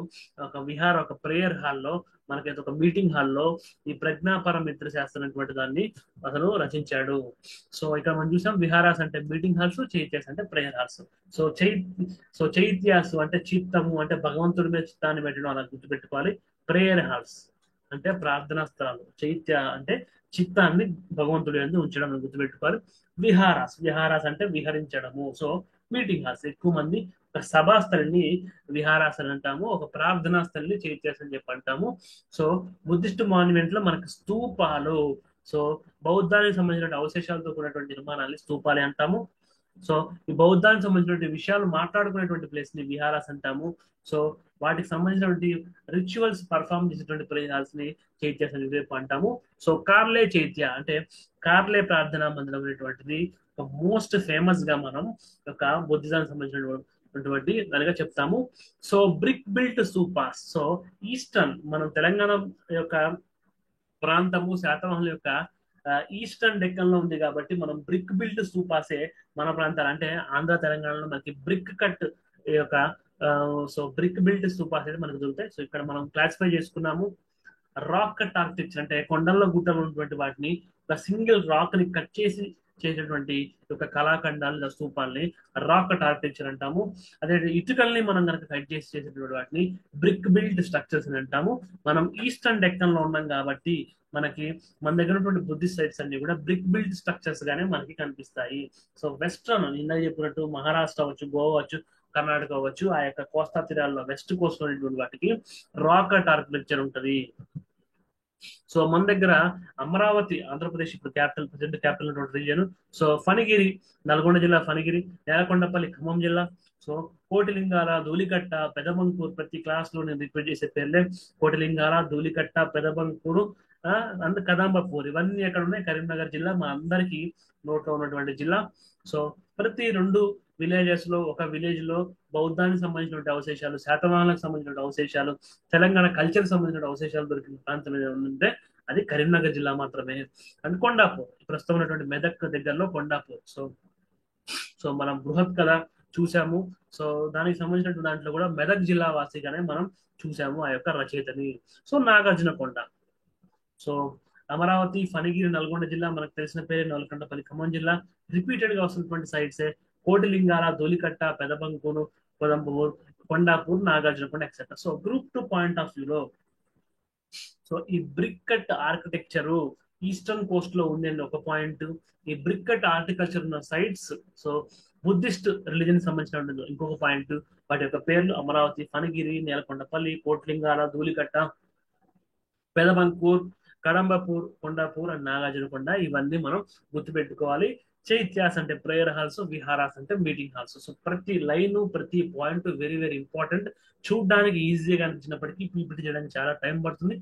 ఒక ప్రేయర్ హాల్లో, మనకైతే ఒక మీటింగ్ హాల్లో ఈ ప్రజ్ఞాపరమిత్ర శాస్త్రం అనేటువంటి దాన్ని అతను రచించాడు. సో ఇక్కడ మనం చూసాం విహారాస్ అంటే మీటింగ్ హాల్స్, చైత్యాస్ అంటే ప్రేయర్ హాల్స్. సో చైత్యాస్ అంటే చిత్తము, అంటే భగవంతుడి మీద చిత్తాన్ని పెట్టడం, అలా గుర్తుపెట్టుకోవాలి. ప్రేయర్ హాల్స్ అంటే ప్రార్థనా స్థలాలు, చైత్య అంటే చిత్తాన్ని భగవంతుడి యందు ఉంచడం అని గుర్తుపెట్టుకోవాలి. విహారాస్ అంటే విహరించడము. సో మీటింగ్ హాల్స్, ఎక్కువ మంది ఒక సభాస్థలిని విహారాస్ అని అంటాము, ఒక ప్రార్థనా స్థలిని చైత్యాస్ అని చెప్పి అంటాము. సో బుద్ధిస్ట్ మాన్యుమెంట్ లో మనకి స్తూపాలు, సో బౌద్ధానికి సంబంధించిన అవశేషాలతో కూడినటువంటి నిర్మాణాన్ని స్తూపాలే అంటాము. సో ఈ బౌద్ధానికి సంబంధించినటువంటి విషయాలు మాట్లాడుకునేటువంటి ప్లేస్ ని విహారాస్ అంటాము. సో వాటికి సంబంధించినటువంటి రిచువల్స్ పర్ఫామ్ చేసేటువంటి ప్రదేశాల్స్ ని చైత్యాస్ అని రేపు అంటాము. సో కార్లే చైత్య అంటే కార్లే ప్రార్థనా మందిరం అనేటువంటిది ఒక మోస్ట్ ఫేమస్ గా మనం ఒక బుద్ధిజానికి సంబంధించినటువంటి దానిగా చెప్తాము. So brick built స్తూపాస్. So eastern, మనం తెలంగాణ యొక్క ప్రాంతము శాతవాహనుల యొక్క ఈస్టర్న్ డెక్కన్ లో ఉంది కాబట్టి మనం బ్రిక్ బిల్ట్ స్తూపాసే మన ప్రాంతాలు, అంటే ఆంధ్ర తెలంగాణలో మనకి బ్రిక్ కట్ ఈ యొక్క సో బ్రిక్ బిల్ట్ స్తూపాస్ అయితే మనకు దొరుకుతాయి. సో ఇక్కడ మనం క్లాసిఫై చేసుకున్నాము. రాక్ కట్ ఆర్కిటెక్చర్ అంటే కొండల్లో గుట్టలు ఉన్నటువంటి వాటిని ఒక సింగిల్ రాక్ ని కట్ చేసి చేసేటువంటి ఒక కళాఖండాలు లేదా స్తూపాలని రాక్ కట్ ఆర్కిటెక్చర్ అంటాము. అదే ఇటుకల్ని మనం కనుక కట్ చేసి చేసేటువంటి వాటిని బ్రిక్ బిల్ట్ స్ట్రక్చర్స్ అని అంటాము. మనం ఈస్టర్న్ డెక్కన్ లో ఉన్నాం కాబట్టి మనకి మన దగ్గర ఉన్నటువంటి బుద్ధిస్ట్ సైట్స్ అన్ని కూడా బ్రిక్ బిల్ట్ స్ట్రక్చర్స్ గానే మనకి కనిపిస్తాయి. సో వెస్ట్రన్ ఇందాక చెప్పినట్టు మహారాష్ట్ర అవ్వచ్చు, గోవా అవ్వచ్చు, కర్ణాటక అవ్వచ్చు, ఆ యొక్క కోస్తా తీరాల్లో వెస్ట్ కోస్ట్ ఉన్నటువంటి వాటికి రాక్ కట్ ఆర్కిటెక్చర్ ఉంటది. సో మన దగ్గర అమరావతి ఆంధ్రప్రదేశ్ ఇప్పుడు ప్రజెంట్ క్యాపిటల్ ఉన్నటువంటి రీజియన్. సో ఫణిగిరి నల్గొండ జిల్లా, ఫణిగిరి, నేలకొండపల్లి ఖమ్మం జిల్లా. సో కోటిలింగాల, ధూళికట్ట, పెదబంకూరు, ప్రతి క్లాస్ లో నేను రిక్వెస్ట్ చేసే పేర్లే. కోటిలింగాల, ధూళికట్ట, పెదబంకూరు, అండ్ కదంబపూర్, ఇవన్నీ ఎక్కడ ఉన్నాయి? కరీంనగర్ జిల్లా, మా అందరికి నోట్లో ఉన్నటువంటి జిల్లా. సో ప్రతి రెండు విలేజెస్ లో, ఒక విలేజ్ లో బౌద్ధానికి సంబంధించిన అవశేషాలు, శాతవాహనకు సంబంధించిన అవశేషాలు, తెలంగాణ కల్చర్ సంబంధించిన అవశేషాలు దొరికిన ప్రాంతం ఏదంటే అది కరీంనగర్ జిల్లా మాత్రమే. అండ్ కొండాపూర్, ప్రస్తుతం ఉన్నటువంటి మెదక్ దగ్గరలో కొండాపూర్. సో సో మనం బృహత్ కథ చూసాము. సో దానికి సంబంధించిన దాంట్లో కూడా మెదక్ జిల్లా వాసిగానే మనం చూసాము ఆ యొక్క రచయితని. సో నాగార్జున కొండ. సో అమరావతి, ఫణిగిరి, నల్గొండ జిల్లా, మనకు తెలిసిన పేరు నల్గొండపల్లి, ఖమ్మం జిల్లా. రిపీటెడ్ గా వస్తున్నటువంటి సైట్సే Kotilingala, Dhulikatta, Pedabankur, Kodambur, Kondapur, Nagarjunakonda etcetera. So group 2 point of వ్యూలో సో ఈ brick cut architecture eastern coast లో ఉంది అని ఒక పాయింట్. ఈ బ్రిక్ కట్ ఆర్కిటెక్చర్ ఉన్న సైట్స్ సో బుద్ధిస్ట్ రిలీజన్ సంబంధించిన ఇంకొక పాయింట్. వాటి యొక్క పేర్లు అమరావతి, ఫణిగిరి, నేలకొండపల్లి, కోట్లింగాల, ధూళికట్ట, పెదబంకూర్, కడంబపూర్, కొండాపూర్ అండ్ నాగార్జునకొండ. ఇవన్నీ మనం గుర్తుపెట్టుకోవాలి. చైత్యాస్ అంటే ప్రేయర్ హాల్స్, విహారాస్ అంటే మీటింగ్ హాల్స్. సో ప్రతి లైన్, ప్రతి పాయింట్ వెరీ వెరీ ఇంపార్టెంట్. చూడడానికి ఈజీగా అనిపించినప్పటికీ పీపీటీ చేయడానికి చాలా టైం పడుతుంది,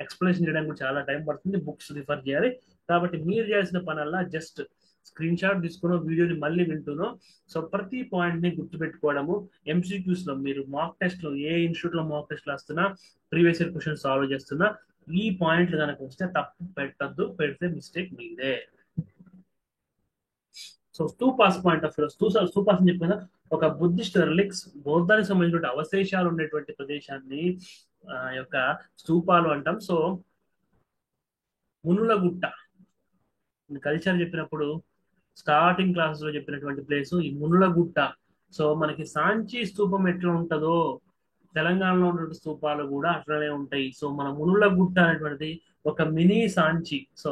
ఎక్స్ప్లెనేషన్ చేయడానికి కూడా చాలా టైం పడుతుంది, బుక్స్ రిఫర్ చేయాలి. కాబట్టి మీరు చేయాల్సిన పనల్లా జస్ట్ స్క్రీన్ షాట్ తీసుకుని వీడియోని మళ్ళీ వింటున్నాం. సో ప్రతి పాయింట్ ని గుర్తుపెట్టుకోవడము. ఎంసీక్యూస్ లో మీరు మాక్ టెస్ట్ లో ఏ ఇన్స్టిట్యూట్ లో మాక్ టెస్ట్ లో వస్తున్నా, ప్రీవియస్ ఇయర్ క్వశ్చన్ సాల్వ్ చేస్తున్నా, ఈ పాయింట్లు కనుక వస్తే తప్పు పెట్టద్దు, పెడితే మిస్టేక్ మీదే. సో స్తూపాస్ పాయింట్ ఆఫ్ వ్యూ, స్తూపాస్ అని చెప్పిన ఒక బుద్ధిస్ట్ రిలిక్స్, బౌద్ధానికి సంబంధించిన అవశేషాలు ఉండేటువంటి ప్రదేశాన్ని యొక్క స్తూపాలు అంటాం. సో మునుల గుట్ట కల్చర్ చెప్పినప్పుడు స్టార్టింగ్ క్లాస్ లో చెప్పినటువంటి ప్లేస్ ఈ మునుల గుట్ట. సో మనకి సాంచి స్తూపం ఎట్లా ఉంటుందో తెలంగాణలో ఉన్నటువంటి స్తూపాలు కూడా అట్లనే ఉంటాయి. సో మన మునుల గుట్ట అనేటువంటిది ఒక మినీ సాంచి. సో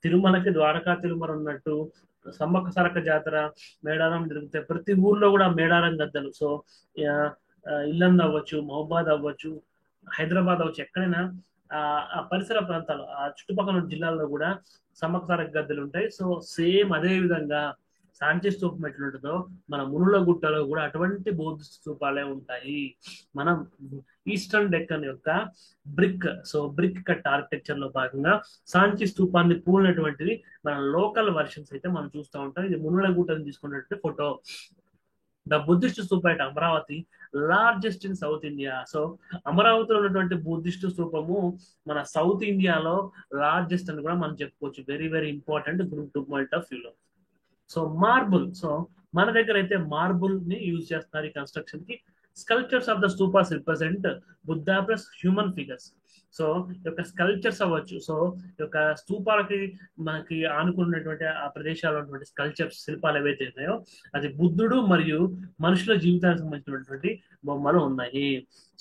తిరుమలకి ద్వారకా తిరుమల ఉన్నట్టు సమ్మక్క సారక్క జాతర, మేడారం తిరుగుతాయి. ప్రతి ఊర్లో కూడా మేడారం గద్దలు. సో ఆ, ఇల్లందు అవ్వచ్చు, మహబాద్ అవ్వచ్చు, హైదరాబాద్ అవ్వచ్చు, ఎక్కడైనా ఆ ఆ పరిసర ప్రాంతాలు, ఆ చుట్టుపక్కల ఉన్న జిల్లాల్లో కూడా సమ్మక్క సారక్క గద్దెలు ఉంటాయి. సో సేమ్ అదే విధంగా సాంచి స్తూపం ఎట్లుంటుందో మన మునుల గుట్టలో కూడా అటువంటి బౌద్ధ స్తూపాలే ఉంటాయి. మనం ఈస్టర్న్ డెక్కన్ యొక్క brick, so brick cut architecture లో భాగంగా సాంచి స్తూపాన్ని పూలినటువంటిది మన లోకల్ వర్షన్స్ అయితే మనం చూస్తూ ఉంటాం. ఇది మునుల గుట్టని తీసుకున్నటువంటి photo. The Buddhist stupa at Amaravati largest in South India. So అమరావతిలో ఉన్నటువంటి బుద్ధిస్ట్ స్తూపము మన సౌత్ ఇండియాలో లార్జెస్ట్ అని కూడా మనం చెప్పుకోవచ్చు. Very very important group 2 point of వ్యూలో. సో మార్బుల్, సో మన దగ్గర అయితే మార్బుల్ ని యూజ్ చేస్తున్నారు ఈ కన్స్ట్రక్షన్ కి. Sculptures of the స్తూపాస్ represent Buddha plus human figures. So యొక్క స్కల్ప్చర్స్ అవ్వచ్చు, సో యొక్క స్తూపాలకి మనకి ఆనుకున్నటువంటి ఆ ప్రదేశాల్లో ఉన్నటువంటి స్కల్ప్చర్స్, శిల్పాలు ఏవైతే ఉన్నాయో అది బుద్ధుడు మరియు మనుషుల జీవితానికి సంబంధించినటువంటి బొమ్మలు ఉన్నాయి.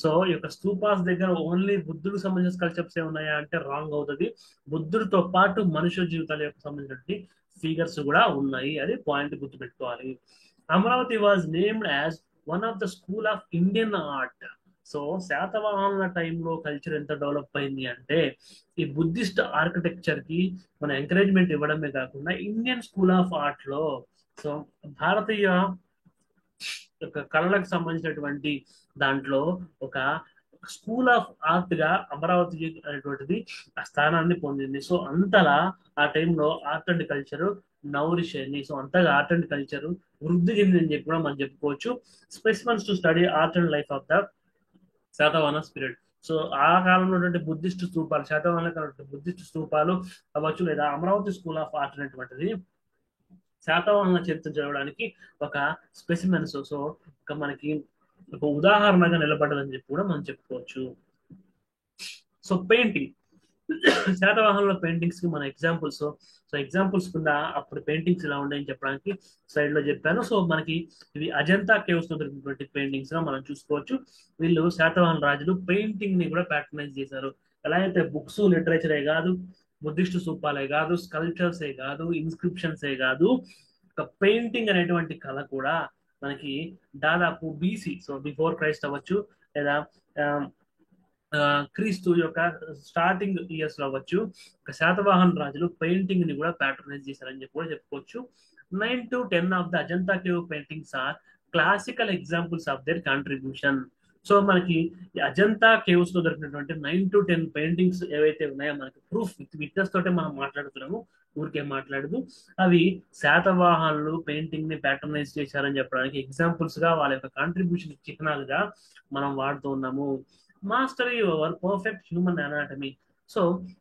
సో ఈ యొక్క స్తూపాస్ దగ్గర ఓన్లీ బుద్ధుడికి సంబంధించిన స్కల్ప్చర్స్ ఏ ఉన్నాయా అంటే రాంగ్ అవుతుంది. బుద్ధుడితో పాటు మనుషుల జీవితాల యొక్క సంబంధించినటువంటి ఫిగర్స్ కూడా ఉన్నాయి. అది పాయింట్ గుర్తుపెట్టుకోవాలి. Amaravati was named as one of the school of Indian art. So శాతవాహనుల టైంలో కల్చర్ ఎంత డెవలప్ అయింది అంటే ఈ బుద్ధిస్ట్ ఆర్కిటెక్చర్ కి మన ఎంకరేజ్మెంట్ ఇవ్వడమే కాకుండా ఇండియన్ స్కూల్ ఆఫ్ ఆర్ట్ లో, సో భారతీయ యొక్క కళలకు సంబంధించినటువంటి దాంట్లో ఒక స్కూల్ ఆఫ్ ఆర్ట్ గా అమరావతి అనేటువంటిది ఆ స్థానాన్ని పొందింది. సో అంతలా ఆ టైంలో ఆర్ట్ అండ్ కల్చర్ నౌరిష్ అయింది. సో అంతగా ఆర్ట్ అండ్ కల్చర్ వృద్ధి చెందిందని చెప్పి కూడా మనం చెప్పుకోవచ్చు. Specimens to study art and life of the Satavahana period. So ఆ కాలంలో ఉన్నటువంటి బుద్ధిస్ట్ స్తూపాలు, శాతవాహన బుద్ధిస్ట్ స్తూపాలు అవ్వచ్చు, లేదా అమరావతి స్కూల్ ఆఫ్ ఆర్ట్ అనేటువంటిది శాతవాహన చరిత్ర చదవడానికి ఒక స్పెసిమెన్స్, సో ఒక మనకి ఒక ఉదాహరణగా నిలబడ్డదని చెప్పి కూడా మనం చెప్పుకోవచ్చు. సో పెయింటింగ్, శాతవాహనంలో పెయింటింగ్స్ కి మన ఎగ్జాంపుల్స్, సో ఎగ్జాంపుల్స్ కింద అప్పుడు పెయింటింగ్స్ ఇలా ఉన్నాయని చెప్పడానికి స్లైడ్ లో చెప్పాను. సో మనకి ఇవి అజంతా కేవ్స్ లో దొరికినటువంటి పెయింటింగ్స్ గా మనం చూసుకోవచ్చు. వీళ్ళు శాతవాహన రాజులు పెయింటింగ్ ని కూడా ప్యాటర్నైజ్ చేశారు. ఎలా అయితే బుక్స్ లిటరేచరే కాదు, బుద్ధిస్ట్ స్తూపాలే కాదు, స్కల్ప్చర్సే కాదు, ఇన్స్క్రిప్షన్సే కాదు, ఒక పెయింటింగ్ అనేటువంటి కళ కూడా మనకి దాదాపు బీసీ, సో బిఫోర్ క్రైస్ట్ అవ్వచ్చు, లేదా క్రీస్తు యొక్క స్టార్టింగ్ ఇయర్స్ లో అవ్వచ్చు, ఒక శాతవాహన రాజులు పెయింటింగ్ ని కూడా ప్యాటర్నైజ్ చేశారని చెప్పి కూడా చెప్పుకోవచ్చు. 9 to 10 of the Ajanta cave paintings are classical examples of their contribution. So మనకి ఈ అజంతా కేవ్స్ లో దొరికినటువంటి 9 to 10 పెయింటింగ్స్ ఏవైతే ఉన్నాయో మనకి ప్రూఫ్ విట్నెస్ తోటే మనం మాట్లాడుతున్నాము, ఊరికే మాట్లాడదు. అవి శాతవాహనులు పెయింటింగ్ ని ప్యాటర్నైజ్ చేశారని చెప్పడానికి ఎగ్జాంపుల్స్ గా, వాళ్ళ యొక్క కాంట్రిబ్యూషన్ చిహ్నాలుగా మనం వాడుతూ ఉన్నాము. Mastery over perfect human anatomy. So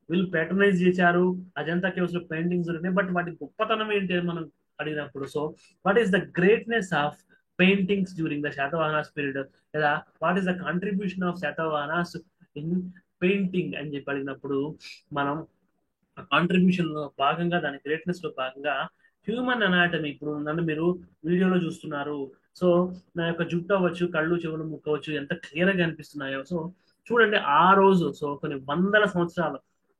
వీళ్ళు ప్యాటర్నైజ్ చేశారు, అజంతా కేవ్స్ లో పెయింటింగ్స్ ఉన్నాయి, బట్ వాటి గొప్పతనం ఏంటి అని మనం అడిగినప్పుడు, so what is the greatness of paintings during the Satavahanas period, లేదా what is the contribution of Satavahanas in painting అని చెప్పి అడిగినప్పుడు, మనం కాంట్రిబ్యూషన్ లో భాగంగా, దాని గ్రేట్నెస్ లో భాగంగా హ్యూమన్ అనాటమీ, ఇప్పుడు నన్ను మీరు వీడియోలో చూస్తున్నారు, సో నా యొక్క జుట్టు అవ్వచ్చు, కళ్ళు చెవులు ముక్కు అవ్వచ్చు ఎంత క్లియర్ గా అనిపిస్తున్నాయో. సో చూడండి ఆ రోజు, సో కొన్ని వందల సంవత్సరాల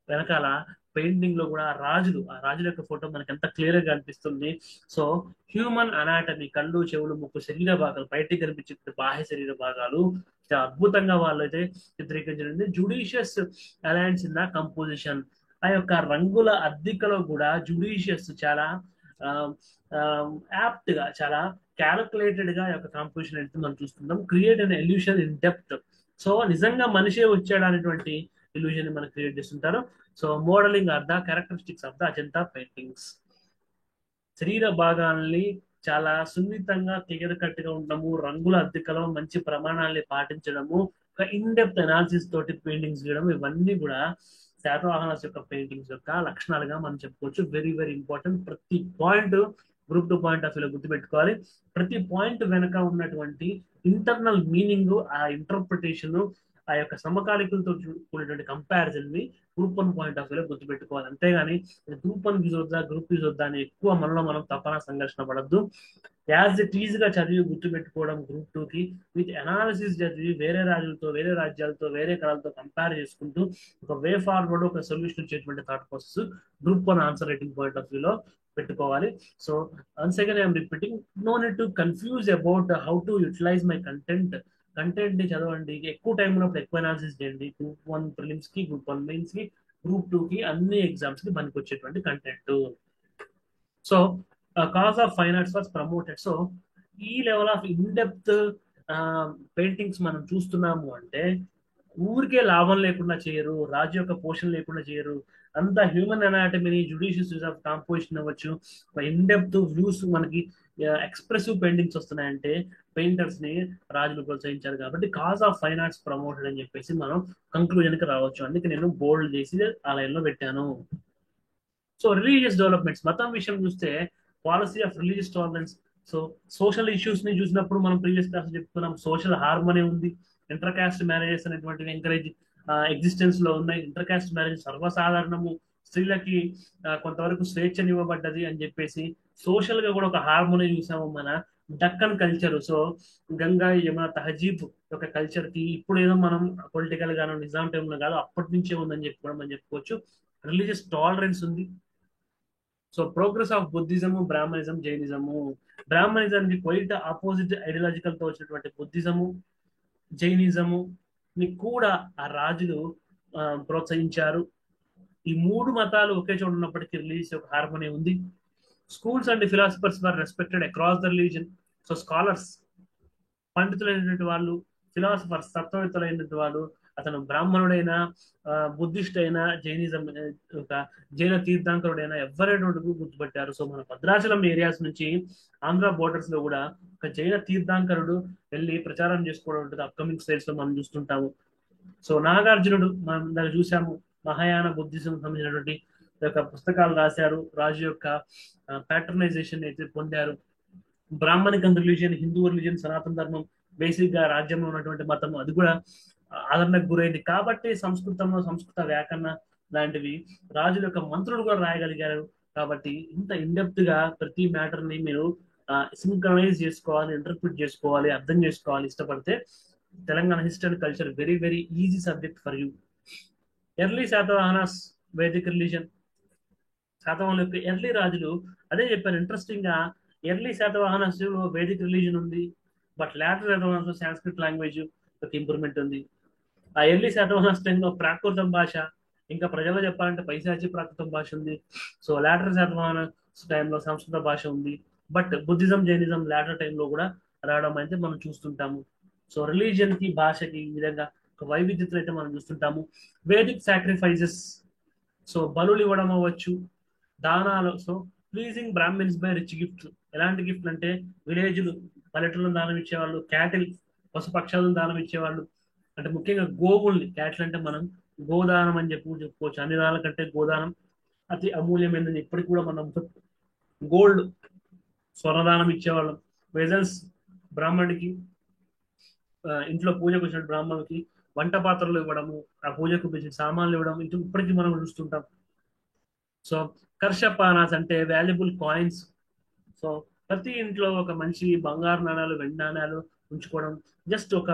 వెనకాల పెయింటింగ్ లో కూడా ఆ రాజుల యొక్క ఫోటో మనకి ఎంత క్లియర్ గా అనిపిస్తుంది. సో హ్యూమన్ అనాటమీ, కళ్ళు చెవులు ముక్కు శరీర భాగాలు, బయటికి కనిపించే బాహ్య శరీర భాగాలు చాలా అద్భుతంగా వాళ్ళు అయితే చిత్రీకరించడం. Judicious alliance in the composition, ఆ యొక్క రంగుల అద్దికలో కూడా జుడిషియస్, చాలా యాప్ట్ గా, చాలా క్యాలిక్యులేటెడ్ గా యొక్క కాంపోజిషన్ అయితే మనం చూస్తున్నాం. Create an illusion in depth. So నిజంగా మనిషే వచ్చాడు అనేటువంటి ఇల్యూజన్ ని మనకు క్రియేట్ చేస్తుంటారు. So modelling are the characteristics of the Ajanta paintings. శరీర భాగాల్ని చాలా సున్నితంగా క్లియర్ కట్ గా ఉండడము, రంగుల అద్దెకలో మంచి ప్రమాణాలని పాటించడము, ఒక ఇన్ డెప్త్ అనాలిసిస్ తోటి పెయింటింగ్స్ చేయడం, ఇవన్నీ కూడా శాతవాహనస్ యొక్క పెయింటింగ్స్ యొక్క లక్షణాలుగా మనం చెప్పుకోవచ్చు. Very very important. ప్రతి పాయింట్ గ్రూప్ 2 పాయింట్ ఆఫ్ వ్యూలో గుర్తుపెట్టుకోవాలి. ప్రతి పాయింట్ వెనక ఉన్నటువంటి ఇంటర్నల్ మీనింగ్, ఆ ఇంటర్ప్రిటేషన్, ఆ యొక్క సమకాలికలతో కూడినటువంటి కంపారిజన్ ని గ్రూప్ 1 పాయింట్ ఆఫ్ వ్యూలో గుర్తుపెట్టుకోవాలి. అంతేగాని గ్రూప్ 1 యూజ్ వద్దా, గ్రూప్ యూజ్ వద్దా అని ఎక్కువ మనలో మనం తపన సంఘర్షణ పడద్దు. యాజ్ ఇట్ ఈజ్ గా చదివి గుర్తుపెట్టుకోవడం గ్రూప్ 2 కి, విత్ అనాలిసిస్ చదివి వేరే రాజులతో, వేరే రాజ్యాలతో, వేరే కళలతో కంపేర్ చేసుకుంటూ ఒక వే ఫార్వర్డ్, ఒక సొల్యూషన్ ఇచ్చేటువంటి thought process group 1 answer writing point of వ్యూలో పెట్టుకోవాలి. So once again I'm repeating, no need to confuse about how to utilise my content. Content ని చదవండి, ఎక్కువ టైం ఉన్నప్పుడు ఎక్కువ అనాలిసిస్ చేయండి. గ్రూప్ 1 ప్రిలిమ్స్ కి, గ్రూప్ 1 మెయిన్స్ కి, గ్రూప్ 2 కి, అన్ని ఎగ్జామ్స్ కి పనికి వచ్చేటువంటి content. So cause of fine arts was promoted. So ఈ level of in depth paintings మనం చూస్తున్నాము అంటే ఊరికే లాభం లేకుండా చేయరు, రాజు యొక్క పోషణ లేకుండా చేయరు. అంత హ్యూమన్ అనాటమీని, జుడిషియస్ యూజ్ ఆఫ్ కాంపోజిషన్ అవ్వచ్చు, ఇన్ డెప్త్ వ్యూస్, మనకి ఎక్స్ప్రెసివ్ పెయింటింగ్స్ వస్తున్నాయంటే పెయింటర్స్ ని రాజులు ప్రోత్సహించారు. కాబట్టి cause of fine arts promoted అని చెప్పేసి మనం కంక్లూజన్ కి రావచ్చు. అందుకే నేను బోల్డ్ చేసి ఆ లైన్ లో పెట్టాను. సో రిలీజియస్ డెవలప్మెంట్స్, మతం విషయం చూస్తే policy of religious tolerance. So social issues ని చూసినప్పుడు మనం ప్రీవియస్ క్లాస్ చెప్పుకున్నాం, సోషల్ హార్మనీ ఉంది, ఇంటర్ కాస్ట్ మ్యారేజెస్ అనేటువంటివి ఎంకరేజ్ ఎగ్జిస్టెన్స్ లో ఉన్నాయి. ఇంటర్ కాస్ట్ మ్యారేజ్ సర్వసాధారణము, స్త్రీలకి కొంతవరకు స్వేచ్ఛనివ్వబడ్డది అని చెప్పేసి సోషల్ గా కూడా ఒక హార్మోనీ చూసాము మన డక్కన్ కల్చర్. సో గంగా యమున తహజీబ్ యొక్క కల్చర్ కి ఇప్పుడు ఏదో మనం పొలిటికల్ గాను నిజాం టైంలో కాదు, అప్పటి నుంచే ఉందని చెప్పుకోవడం అని చెప్పుకోవచ్చు. రిలీజియస్ టాలరెన్స్ ఉంది. సో ప్రోగ్రెస్ ఆఫ్ బుద్ధిజము, బ్రాహ్మణిజం, జైనిజము. బ్రాహ్మణిజానికి క్వైట్ ఆపోజిట్ ఐడియాలజికల్ తో వచ్చినటువంటి బుద్ధిజము, జైనిజము ని కూడా ఆ రాజులు ప్రోత్సహించారు. ఈ మూడు మతాలు ఒకే చోట ఉన్నప్పటికీ రిలీజియస్ ఒక హార్మోనీ ఉంది. Schools and philosophers were respected across the religion. So scholars, పండితులైనటువంటి వాళ్ళు, ఫిలాసఫర్స్, తత్వవేత్తలైనటువంటి వాళ్ళు, అతను బ్రాహ్మణుడైనా, బుద్ధిస్ట్ అయినా, జైనిజం ఒక జైన తీర్థంకరుడైనా ఎవరైనా గుర్తుపెట్టారు. సో మన భద్రాచలం ఏరియాస్ నుంచి ఆంధ్ర బోర్డర్స్ లో కూడా ఒక జైన తీర్థంకరుడు వెళ్ళి ప్రచారం చేసుకోవడం ఉంటుంది. అప్కమింగ్ స్లైడ్స్ లో మనం చూస్తుంటాము. సో నాగార్జునుడు మనం దాన్ని చూసాము, మహాయాన బుద్ధిజం సంబంధించినటువంటి యొక్క పుస్తకాలు రాశారు, రాజు యొక్క ప్యాటర్నైజేషన్ అయితే పొందారు. బ్రాహ్మణికన్ రిలీజియన్, హిందూ రిలీజియన్, సనాతన ధర్మం బేసిక్ గా రాజ్యంలో ఉన్నటువంటి మతం, అది కూడా ఆదరణకు గురైంది. కాబట్టి సంస్కృతంలో సంస్కృత వ్యాకరణ లాంటివి రాజుల యొక్క మంత్రులు కూడా రాయగలిగారు. కాబట్టి ఇంత ఇన్డెప్త్ గా ప్రతి మ్యాటర్ ని మీరు సింక్రనైజ్ చేసుకోవాలి, ఇంటర్ప్రిట్ చేసుకోవాలి, అర్థం చేసుకోవాలి ఇష్టపడితే Telangana history and culture very very easy subject for you. Early Satavahanas, Vedic religion. శాతవాహనుల యొక్క ఎర్లీ రాజులు, అదే చెప్పారు ఇంట్రెస్టింగ్ గా, ఎర్లీ శాతవాహనాస్ వేదిక్ రిలీజన్ ఉంది, but later Satavahanas Sanskrit language ఒక ఇంప్రూవ్మెంట్ ఉంది. ఆ ఎర్లీ శాతవాహనాస్ టైంలో ప్రాకృతం భాష, ఇంకా ప్రజల్లో చెప్పాలంటే పైశాచి ప్రాకృతం భాష ఉంది. సో లేటర్ శాతవాహన టైంలో సంస్కృత భాష ఉంది. బట్ బుద్ధిజం, జైనిజం లేటర్ టైంలో కూడా రావడం అయితే మనం చూస్తుంటాము. సో రిలీజియన్ కి, భాషకి ఈ విధంగా ఒక వైవిధ్యతలు అయితే మనం చూస్తుంటాము. వేదిక్ సాక్రిఫైజెస్, సో బలులు ఇవ్వడం అవ్వచ్చు, దానాలు. So pleasing Brahmins by rich gift. ఎలాంటి గిఫ్ట్లు అంటే విలేజ్లు, పల్లెటూళ్ళను దానం ఇచ్చేవాళ్ళు, క్యాటిల్, పశుపక్షాలను దానం ఇచ్చేవాళ్ళు, అంటే ముఖ్యంగా గోవుల్ని. క్యాటిల్ అంటే మనం గోదానం అని చెప్పుకోవచ్చు. అన్ని దానాల కంటే గోదానం అతి అమూల్యమైనది. ఇప్పటికి కూడా మనం గోల్డ్, స్వర్ణదానం ఇచ్చేవాళ్ళం. వెజల్స్, బ్రాహ్మణుడికి ఇంట్లో పూజకు వచ్చిన బ్రాహ్మణుడికి వంట పాత్రలు ఇవ్వడము, ఆ పూజకు పిలిచిన సామాన్లు ఇవ్వడం, ఇటు ఇప్పటికీ మనం చూస్తుంటాం. సో కర్షపానాస్ అంటే వాల్యుబుల్ కాయిన్స్. సో ప్రతి ఇంట్లో ఒక మంచి బంగారు నాణాలు, వెండి నాణాలు ఉంచుకోవడం. జస్ట్ ఒక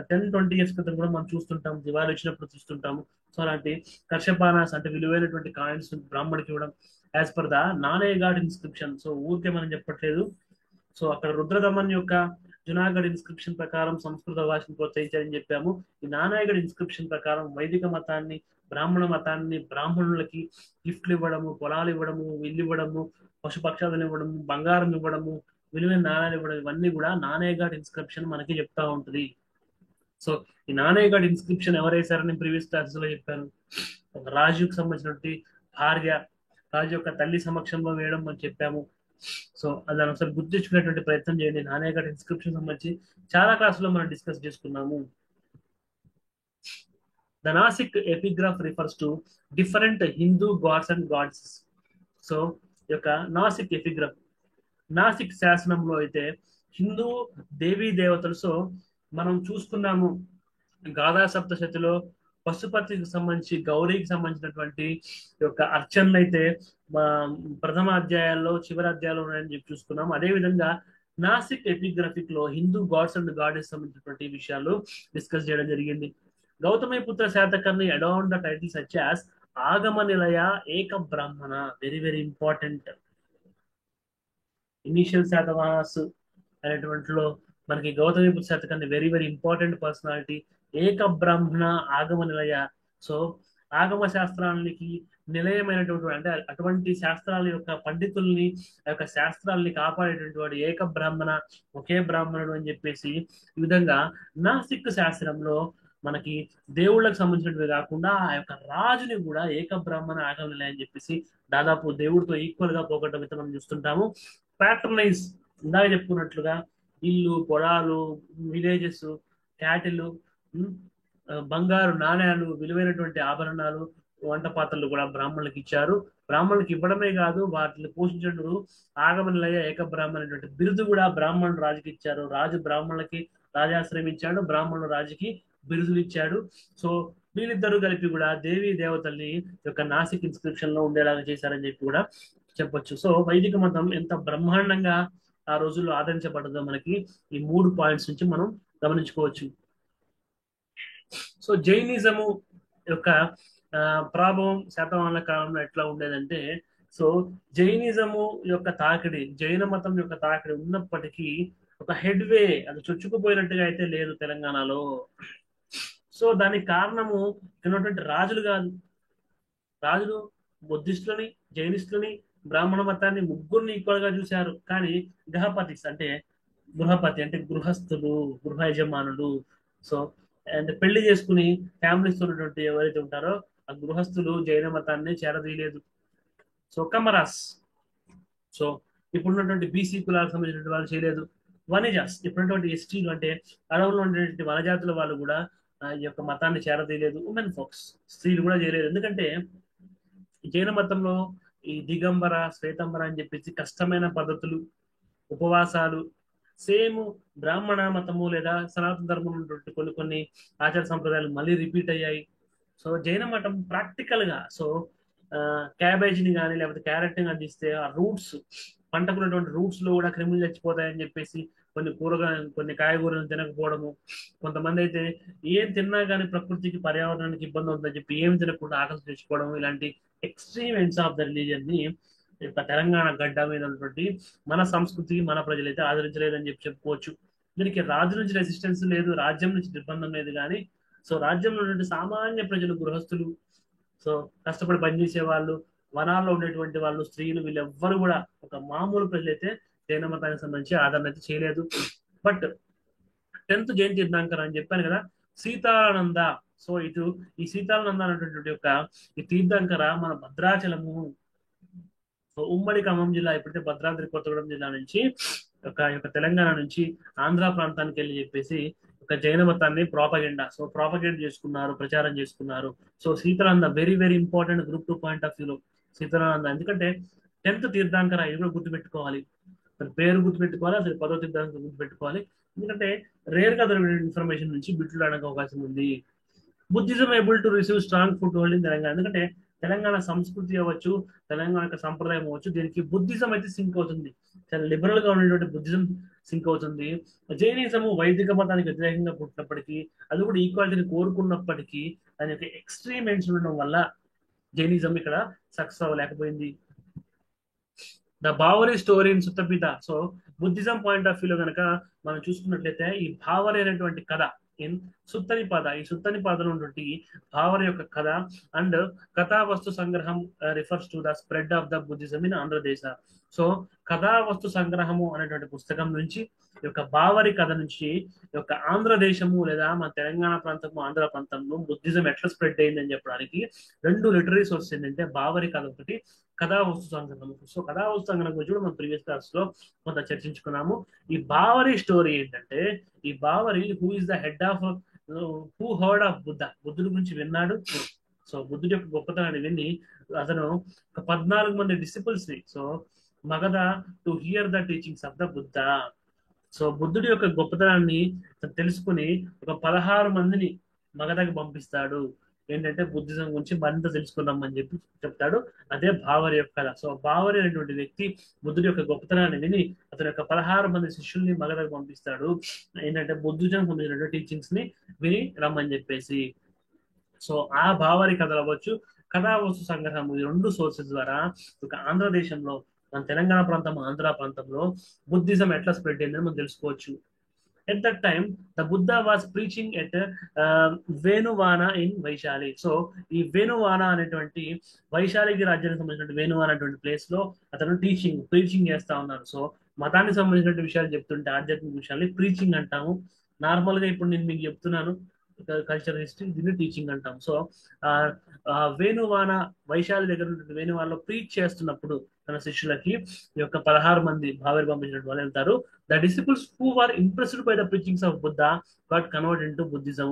10-20 ఇయర్స్ క్రితం కూడా మనం చూస్తుంటాం, దివాళీ వచ్చినప్పుడు చూస్తుంటాము. సో అలాంటి కర్షపానాస్ అంటే విలువైనటువంటి కాయిన్స్ బ్రాహ్మడికి ఇవ్వడం. As per the Nanaghat inscription. So ఊరికే మనం చెప్పట్లేదు. సో అక్కడ రుద్రదమన్ యొక్క జునాగఢ్ ఇన్స్క్రిప్షన్ ప్రకారం సంస్కృత భాషను ప్రోత్సహించారని చెప్పాము. ఈ నానాగఢ్ ఇన్స్క్రిప్షన్ ప్రకారం వైదిక మతాన్ని, బ్రాహ్మణ మతాన్ని, బ్రాహ్మణులకి గిఫ్ట్లు ఇవ్వడము, పొలాలు ఇవ్వడము, ఇల్లు ఇవ్వడము, పశుపక్షాదులు ఇవ్వడము, బంగారం ఇవ్వడము, విలువైన నాణాలు ఇవ్వడం, ఇవన్నీ కూడా నాణయఘాట్ ఇన్స్క్రిప్షన్ మనకి చెప్తా ఉంటుంది. సో ఈ నాణయఘాట్ ఇన్స్క్రిప్షన్ ఎవరు వేశారని ప్రీవియస్ క్లాసెస్ లో చెప్పాను. ఒక రాజుకు సంబంధించినటువంటి భార్య, రాజు యొక్క తల్లి సమక్షంలో వేయడం అని చెప్పాము. సో దాని ఒకసారి గుర్తించుకునేటువంటి ప్రయత్నం చేయండి. నాణయఘాట్ ఇన్స్క్రిప్షన్ సంబంధించి చాలా క్లాసులో మనం డిస్కస్ చేసుకున్నాము. The Nasik epigraph refers to different Hindu gods and goddesses. So ఈ యొక్క నాసిక్ ఎపిగ్రాఫ్, నాసిక్ శాసనంలో అయితే హిందూ దేవీ దేవతలు, సో మనం చూసుకున్నాము గాథా సప్తశతిలో పశుపతికి సంబంధించి, గౌరీకి సంబంధించినటువంటి యొక్క అర్చనలు అయితే ప్రథమ అధ్యాయాల్లో, చివరి అధ్యాయంలో ఉన్నాయని చెప్పి చూసుకున్నాం. అదేవిధంగా నాసిక్ ఎపిగ్రఫిక్ లో హిందూ గాడ్స్ అండ్ గాడెస్ సంబంధించినటువంటి విషయాలు డిస్కస్ చేయడం జరిగింది. Gautamiputra Satakarni adorned the title such as Agama Nilaya, Eka Brahmana, very very important. Initial Satavahanas అనేటువంటిలో మనకి Gautamiputra Satakarni very very important personality. Eka Brahmana ఆగమ నిలయ, సో ఆగమ శాస్త్రాలకి నిలయమైనటువంటి, అంటే అటువంటి శాస్త్రాల యొక్క పండితుల్ని, ఆ యొక్క శాస్త్రాలని కాపాడేటువంటి వాడు ఏక బ్రాహ్మణ, ఒకే బ్రాహ్మణుడు అని చెప్పేసి ఈ విధంగా నాసిక్ శాస్త్రంలో మనకి దేవుళ్ళకి సంబంధించినవి కాకుండా ఆ యొక్క రాజుని కూడా ఏక బ్రాహ్మణ ఆగమ నిలయ అని చెప్పేసి దాదాపు దేవుడితో ఈక్వల్ గా పోగొట్టడం అయితే మనం చూస్తుంటాము. ప్యాట్రనైజ్, ఇందాక చెప్పుకున్నట్లుగా ఇల్లు, పొలాలు, విలేజెస్, క్యాటిల్, బంగారు నాణ్యాలు, విలువైనటువంటి ఆభరణాలు, వంట పాత్రలు కూడా బ్రాహ్మణులకు ఇచ్చారు. బ్రాహ్మణులకు ఇవ్వడమే కాదు, వాటిని పోషించడం ఆగమనిలయ ఏక బ్రాహ్మణ అనేటువంటి బిరుదు కూడా బ్రాహ్మణుడు రాజుకి ఇచ్చారు. రాజు బ్రాహ్మణులకి రాజాశ్రయం ఇచ్చాడు, బ్రాహ్మణుడు రాజుకి బిరుదులు ఇచ్చాడు. సో వీళ్ళిద్దరూ కలిపి కూడా దేవీ దేవతల్ని యొక్క నాసిక్ ఇన్స్క్రిప్షన్ లో ఉండేలాగా చేశారని చెప్పి కూడా చెప్పొచ్చు. సో వైదిక మతం ఎంత బ్రహ్మాండంగా ఆ రోజుల్లో ఆదరించబడదో మనకి ఈ 3 పాయింట్స్ నుంచి మనం గమనించుకోవచ్చు. సో జైనిజము యొక్క ప్రభావం శాతవాహనుల కాలంలో ఎట్లా ఉండేదంటే, సో జైనిజము యొక్క తాకిడి, జైన మతం యొక్క తాకిడి ఉన్నప్పటికీ ఒక హెడ్వే, అది చొచ్చుకుపోయినట్టుగా అయితే లేదు తెలంగాణలో. సో దానికి కారణము ఉన్నటువంటి రాజులు కాదు. రాజులు బుద్ధిస్టులని, జైనిస్టులని, బ్రాహ్మణ మతాన్ని ముగ్గురిని ఈక్వల్ గా చూశారు. కానీ గృహపతిస్ అంటే గృహపతి అంటే గృహస్థులు, గృహ యజమానులు, సో అండ్ పెళ్లి చేసుకుని ఫ్యామిలీస్ ఉన్నటువంటి ఎవరైతే ఉంటారో ఆ గృహస్థులు జైన మతాన్ని చేరదీయలేదు. సో కమరాస్, సో ఇప్పుడున్నటువంటి బీసీ కులాలకు సంబంధించిన వాళ్ళు చేయలేదు. వనిజాస్, ఇప్పుడున్నటువంటి ఎస్టీలు అంటే అడవుల్లో ఉండేటువంటి వనజాతుల వాళ్ళు కూడా ఈ యొక్క మతాన్ని చేరదీయలేదు. ఉమెన్ ఫోక్స్, స్త్రీలు కూడా చేయలేదు. ఎందుకంటే జైన మతంలో ఈ దిగంబర, శ్వేతంబర అని చెప్పేసి కష్టమైన పద్ధతులు, ఉపవాసాలు, సేమ్ బ్రాహ్మణ మతము లేదా సనాతన ధర్మం ఉన్నటువంటి కొన్ని కొన్ని ఆచార సంప్రదాయాలు మళ్ళీ రిపీట్ అయ్యాయి. సో జైన మతం ప్రాక్టికల్ గా, సో క్యాబేజీని కానీ లేకపోతే క్యారెట్ ని అందిస్తే ఆ రూట్స్, పంటకున్నటువంటి రూట్స్ లో కూడా క్రిములు చచ్చిపోతాయని చెప్పేసి కొన్ని కాయగూరలు తినకపోవడము, కొంతమంది అయితే ఏం తిన్నా కానీ ప్రకృతికి, పర్యావరణానికి ఇబ్బంది ఉందని చెప్పి ఏమి తినకుండా ఆకలి తెచ్చుకోవడం, ఇలాంటి extreme ends of the religion ని తెలంగాణ గడ్డ మీద ఉన్నటువంటి మన సంస్కృతికి మన ప్రజలైతే ఆదరించలేదని చెప్పుకోవచ్చు. దీనికి రాజు నుంచి రెసిస్టెన్స్ లేదు, రాజ్యం నుంచి నిర్బంధం లేదు. కానీ సో రాజ్యంలో ఉన్నటువంటి సామాన్య ప్రజలు, గృహస్థులు, సో కష్టపడి పనిచేసే వాళ్ళు, వనాల్లో ఉండేటువంటి వాళ్ళు, స్త్రీలు, వీళ్ళెవ్వరు కూడా ఒక మామూలు ప్రజలైతే జైన మతానికి సంబంధించి ఆదరణ అయితే చేయలేదు. బట్ 10th జైన్ తీర్థంకర్ అని చెప్పాను కదా, సీతారానంద. సో ఇటు ఈ సీతారానంద అనేటువంటి యొక్క ఈ తీర్థంకర మన భద్రాచలము, సో ఉమ్మడి ఖమ్మం జిల్లా, ఎప్పుడైతే భద్రాద్రి కొత్తగూడెం జిల్లా నుంచి యొక్క తెలంగాణ నుంచి ఆంధ్ర ప్రాంతానికి వెళ్ళి చెప్పేసి ఒక జైన మతాన్ని ప్రాపగేట్ చేసుకున్నారు, ప్రచారం చేసుకున్నారు. So Sitarananda very very important group 2 point of వ్యూలో సీతారానంద. ఎందుకంటే 10th తీర్థంకర, ఇది కూడా గుర్తుపెట్టుకోవాలి, పేరు గుర్తుపెట్టుకోవాలి, అసలు 10వ తీర్థంకర గుర్తుపెట్టుకోవాలి. ఎందుకంటే రేర్ గా దొరికిన ఇన్ఫర్మేషన్ నుంచి బిట్లు రావడానికి అవకాశం ఉంది. Buddhism able to receive strong foot hold in Telangana. ఎందుకంటే తెలంగాణ సంస్కృతి అవ్వచ్చు, తెలంగాణ యొక్క సంప్రదాయం అవ్వచ్చు, దీనికి బుద్ధిజం అయితే సింక్ అవుతుంది. చాలా లిబరల్ గా ఉండేటువంటి బుద్ధిజం సింక్ అవుతుంది. జైనిజము వైదిక మతానికి వ్యతిరేకంగా పుట్టినప్పటికీ, అది కూడా ఈక్వాలిటీని కోరుకున్నప్పటికీ దాని యొక్క ఎక్స్ట్రీమ్ ఎండ్స్ ఉండడం వల్ల జైనిజం ఇక్కడ సక్సెస్ అవ్వలేకపోయింది. The Bavari story in Suttapita. So Buddhism point of వ్యూలో కనుక మనం చూసుకున్నట్లయితే ఈ భావరి అనేటువంటి కథ ఇన్ సుత్తనిపాద, ఈ సుత్తనిపాదలో ఉన్నటువంటి భావరి యొక్క కథ అండ్ కథా వస్తు సంగ్రహం refers to the spread of the Buddhism in Andhradesa. So కథా వస్తు సంగ్రహము అనేటువంటి పుస్తకం నుంచి ఈ యొక్క బావరి కథ నుంచి ఈ యొక్క ఆంధ్రదేశము లేదా మన తెలంగాణ ప్రాంతము ఆంధ్ర ప్రాంతంలో బుద్ధిజం ఎట్లా స్ప్రెడ్ అయిందని చెప్పడానికి రెండు లిటరీ సోర్స్ ఏంటంటే బావరి కథ ఒకటి, కథా వస్తు సంగ్రహం. సో కథా వస్తు సంగ్రహం గురించి కూడా మనం ప్రీవియస్ క్లాస్ లో కొంత చర్చించుకున్నాము. ఈ బావరి స్టోరీ ఏంటంటే, ఈ Bavari who is the head of who heard of Buddha, బుద్ధుడి గురించి విన్నాడు. సో బుద్ధుడి యొక్క గొప్పతనాన్ని విని అతను ఒక 14 మంది డిసిపుల్స్ ని, so Magadha to hear the teachings of the Buddha. So బుద్ధుడి యొక్క గొప్పతనాన్ని తెలుసుకుని ఒక 16 మందిని మగధకి పంపిస్తాడు. ఏంటంటే బుద్ధిజం గురించి మరింత తెలుసుకుందాం అని చెప్పి చెప్తాడు. అదే బావరి యొక్క కథ. సో బావరి అనేటువంటి వ్యక్తి బుద్ధుడి యొక్క గొప్పతనాన్ని విని అతని యొక్క 16 మంది శిష్యుల్ని మగధకు పంపిస్తాడు. ఏంటంటే బుద్ధిజం సంబంధించిన టీచింగ్స్ ని విని రమ్మని చెప్పేసి. సో ఆ బావరి కథలు అవ్వచ్చు, కథా వస్తు సంగ్రహం, ఈ రెండు సోర్సెస్ ద్వారా ఒక ఆంధ్రదేశంలో, మన తెలంగాణ ప్రాంతం ఆంధ్ర ప్రాంతంలో బుద్ధిజం ఎట్లా స్ప్రెడ్ అయిందని మనం తెలుసుకోవచ్చు. At that time the Buddha was preaching at Venuvana in Vaishali. So ఈ వేణువాన అనేటువంటి వైశాలికి రాజ్యానికి సంబంధించిన వేణువాన అనేటువంటి ప్లేస్ లో అతను ప్రీచింగ్ చేస్తా ఉన్నారు. సో మతానికి సంబంధించిన విషయాలు చెప్తుంటే ఆధ్యాత్మిక విషయాన్ని ప్రీచింగ్ అంటాము. నార్మల్ గా ఇప్పుడు నేను మీకు చెప్తున్నాను కల్చర్ హిస్టరీ, దీన్ని టీచింగ్ అంటాం. సో వేణువాన వైశాలి దగ్గర వేణువానలో ప్రీచ్ చేస్తున్నప్పుడు తన శిష్యులకి ఈ యొక్క 16 మంది భావరి పంపించినట్టు వాళ్ళు వెళ్తారు. The disciples who are impressed by the preachings of Buddha got convert into Buddhism.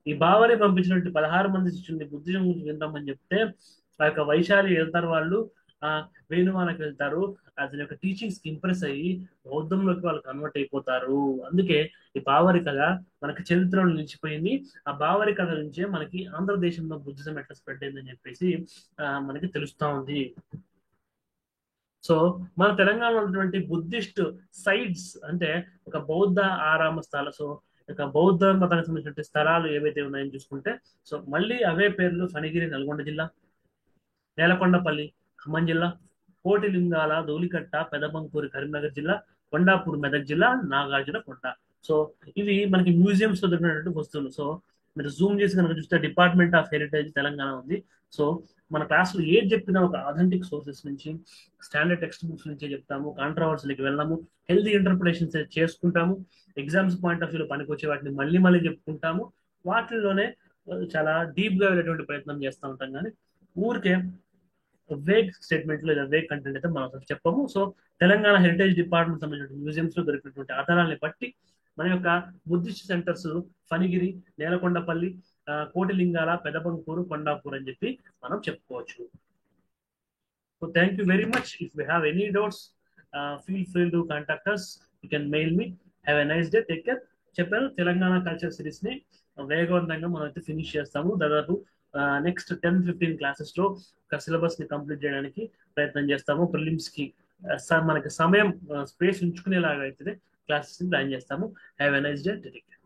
ఈ భావరి పంపించినట్టు 16 మంది శిష్యుల్ని బుద్ధిజం గురించి వింటామని చెప్తే ఆ యొక్క వైశాలి వెళ్తారు, వాళ్ళు ఆ వేణువానకి వెళ్తారు. అతని యొక్క టీచింగ్స్ కి ఇంప్రెస్ అయ్యి బౌద్ధంలోకి వాళ్ళు కన్వర్ట్ అయిపోతారు. అందుకే ఈ బావరి కథ మనకి చరిత్రలో నిలిచిపోయింది. ఆ బావరి కథ నుంచే మనకి ఆంధ్రదేశంలో బుద్ధిజం ఎట్లా స్ప్రెడ్ అయిందని చెప్పేసి మనకి తెలుస్తా ఉంది. సో మన తెలంగాణలో ఉన్నటువంటి బుద్ధిస్ట్ సైట్స్ అంటే ఒక బౌద్ధ ఆరామ స్థలాలు, సో ఒక బౌద్ధ మతానికి సంబంధించిన స్థలాలు ఏవైతే ఉన్నాయని చూసుకుంటే, సో మళ్ళీ అవే పేర్లు ఫణిగిరి నల్గొండ జిల్లా, నేలకొండపల్లి ఖమ్మం జిల్లా, కోటిలింగాల ధూళికట్ట పెదబంకూరి కరీంనగర్ జిల్లా, కొండాపూర్ మెదక్ జిల్లా, నాగార్జున కొండ. సో ఇవి మనకి మ్యూజియంస్ లో దొరికినటువంటి వస్తువులు. సో మీరు జూమ్ చేసి కనుక చూస్తే డిపార్ట్మెంట్ ఆఫ్ హెరిటేజ్ తెలంగాణ ఉంది. సో మన క్లాసులు ఏది చెప్పినా ఒక అథెంటిక్ సోర్సెస్ నుంచి, స్టాండర్డ్ టెక్స్ట్ బుక్స్ నుంచే చెప్తాము. కాంట్రవర్సీకి వెళ్ళాము, హెల్తీ ఇంటర్ప్రిటేషన్స్ చేసుకుంటాము. ఎగ్జామ్స్ పాయింట్ ఆఫ్ వ్యూలో పనికి వచ్చే వాటిని మళ్ళీ చెప్పుకుంటాము. వాటిల్లోనే చాలా డీప్ గా వెళ్ళేటువంటి ప్రయత్నం చేస్తూ ఉంటాం. కానీ ఊరికే వేగ్ స్టేట్మెంట్ లేదా వేగ్ కంటెంట్ అయితే మనం అసలు చెప్పము. సో తెలంగాణ హెరిటేజ్ డిపార్ట్మెంట్ సంబంధించిన మ్యూజియంస్ లో దొరికినటువంటి ఆధారాన్ని బట్టి మన యొక్క బుద్ధిస్ట్ సెంటర్స్ ఫణిగిరి, నేలకొండపల్లి, కోటిలింగాల, పెదబంకూరు, కొండాపూర్ అని చెప్పి మనం చెప్పుకోవచ్చు. So thank you very much. If you have any doubts feel free to contact us. You can mail me. Have a nice day. Take care. చెప్పాను, తెలంగాణ కల్చర్ సిరీస్ ని వేగవంతంగా మనం అయితే ఫినిష్ చేస్తాము. దాదాపు నెక్స్ట్ 10-15 క్లాసెస్ లో ఒక సిలబస్ ని కంప్లీట్ చేయడానికి ప్రయత్నం చేస్తాము. ప్రిలిమ్స్ కి మనకి సమయం స్పేస్ ఉంచుకునేలాగా అయితే క్లాసెస్ ని ప్లాన్ చేస్తాము. Have a nice day. Take care.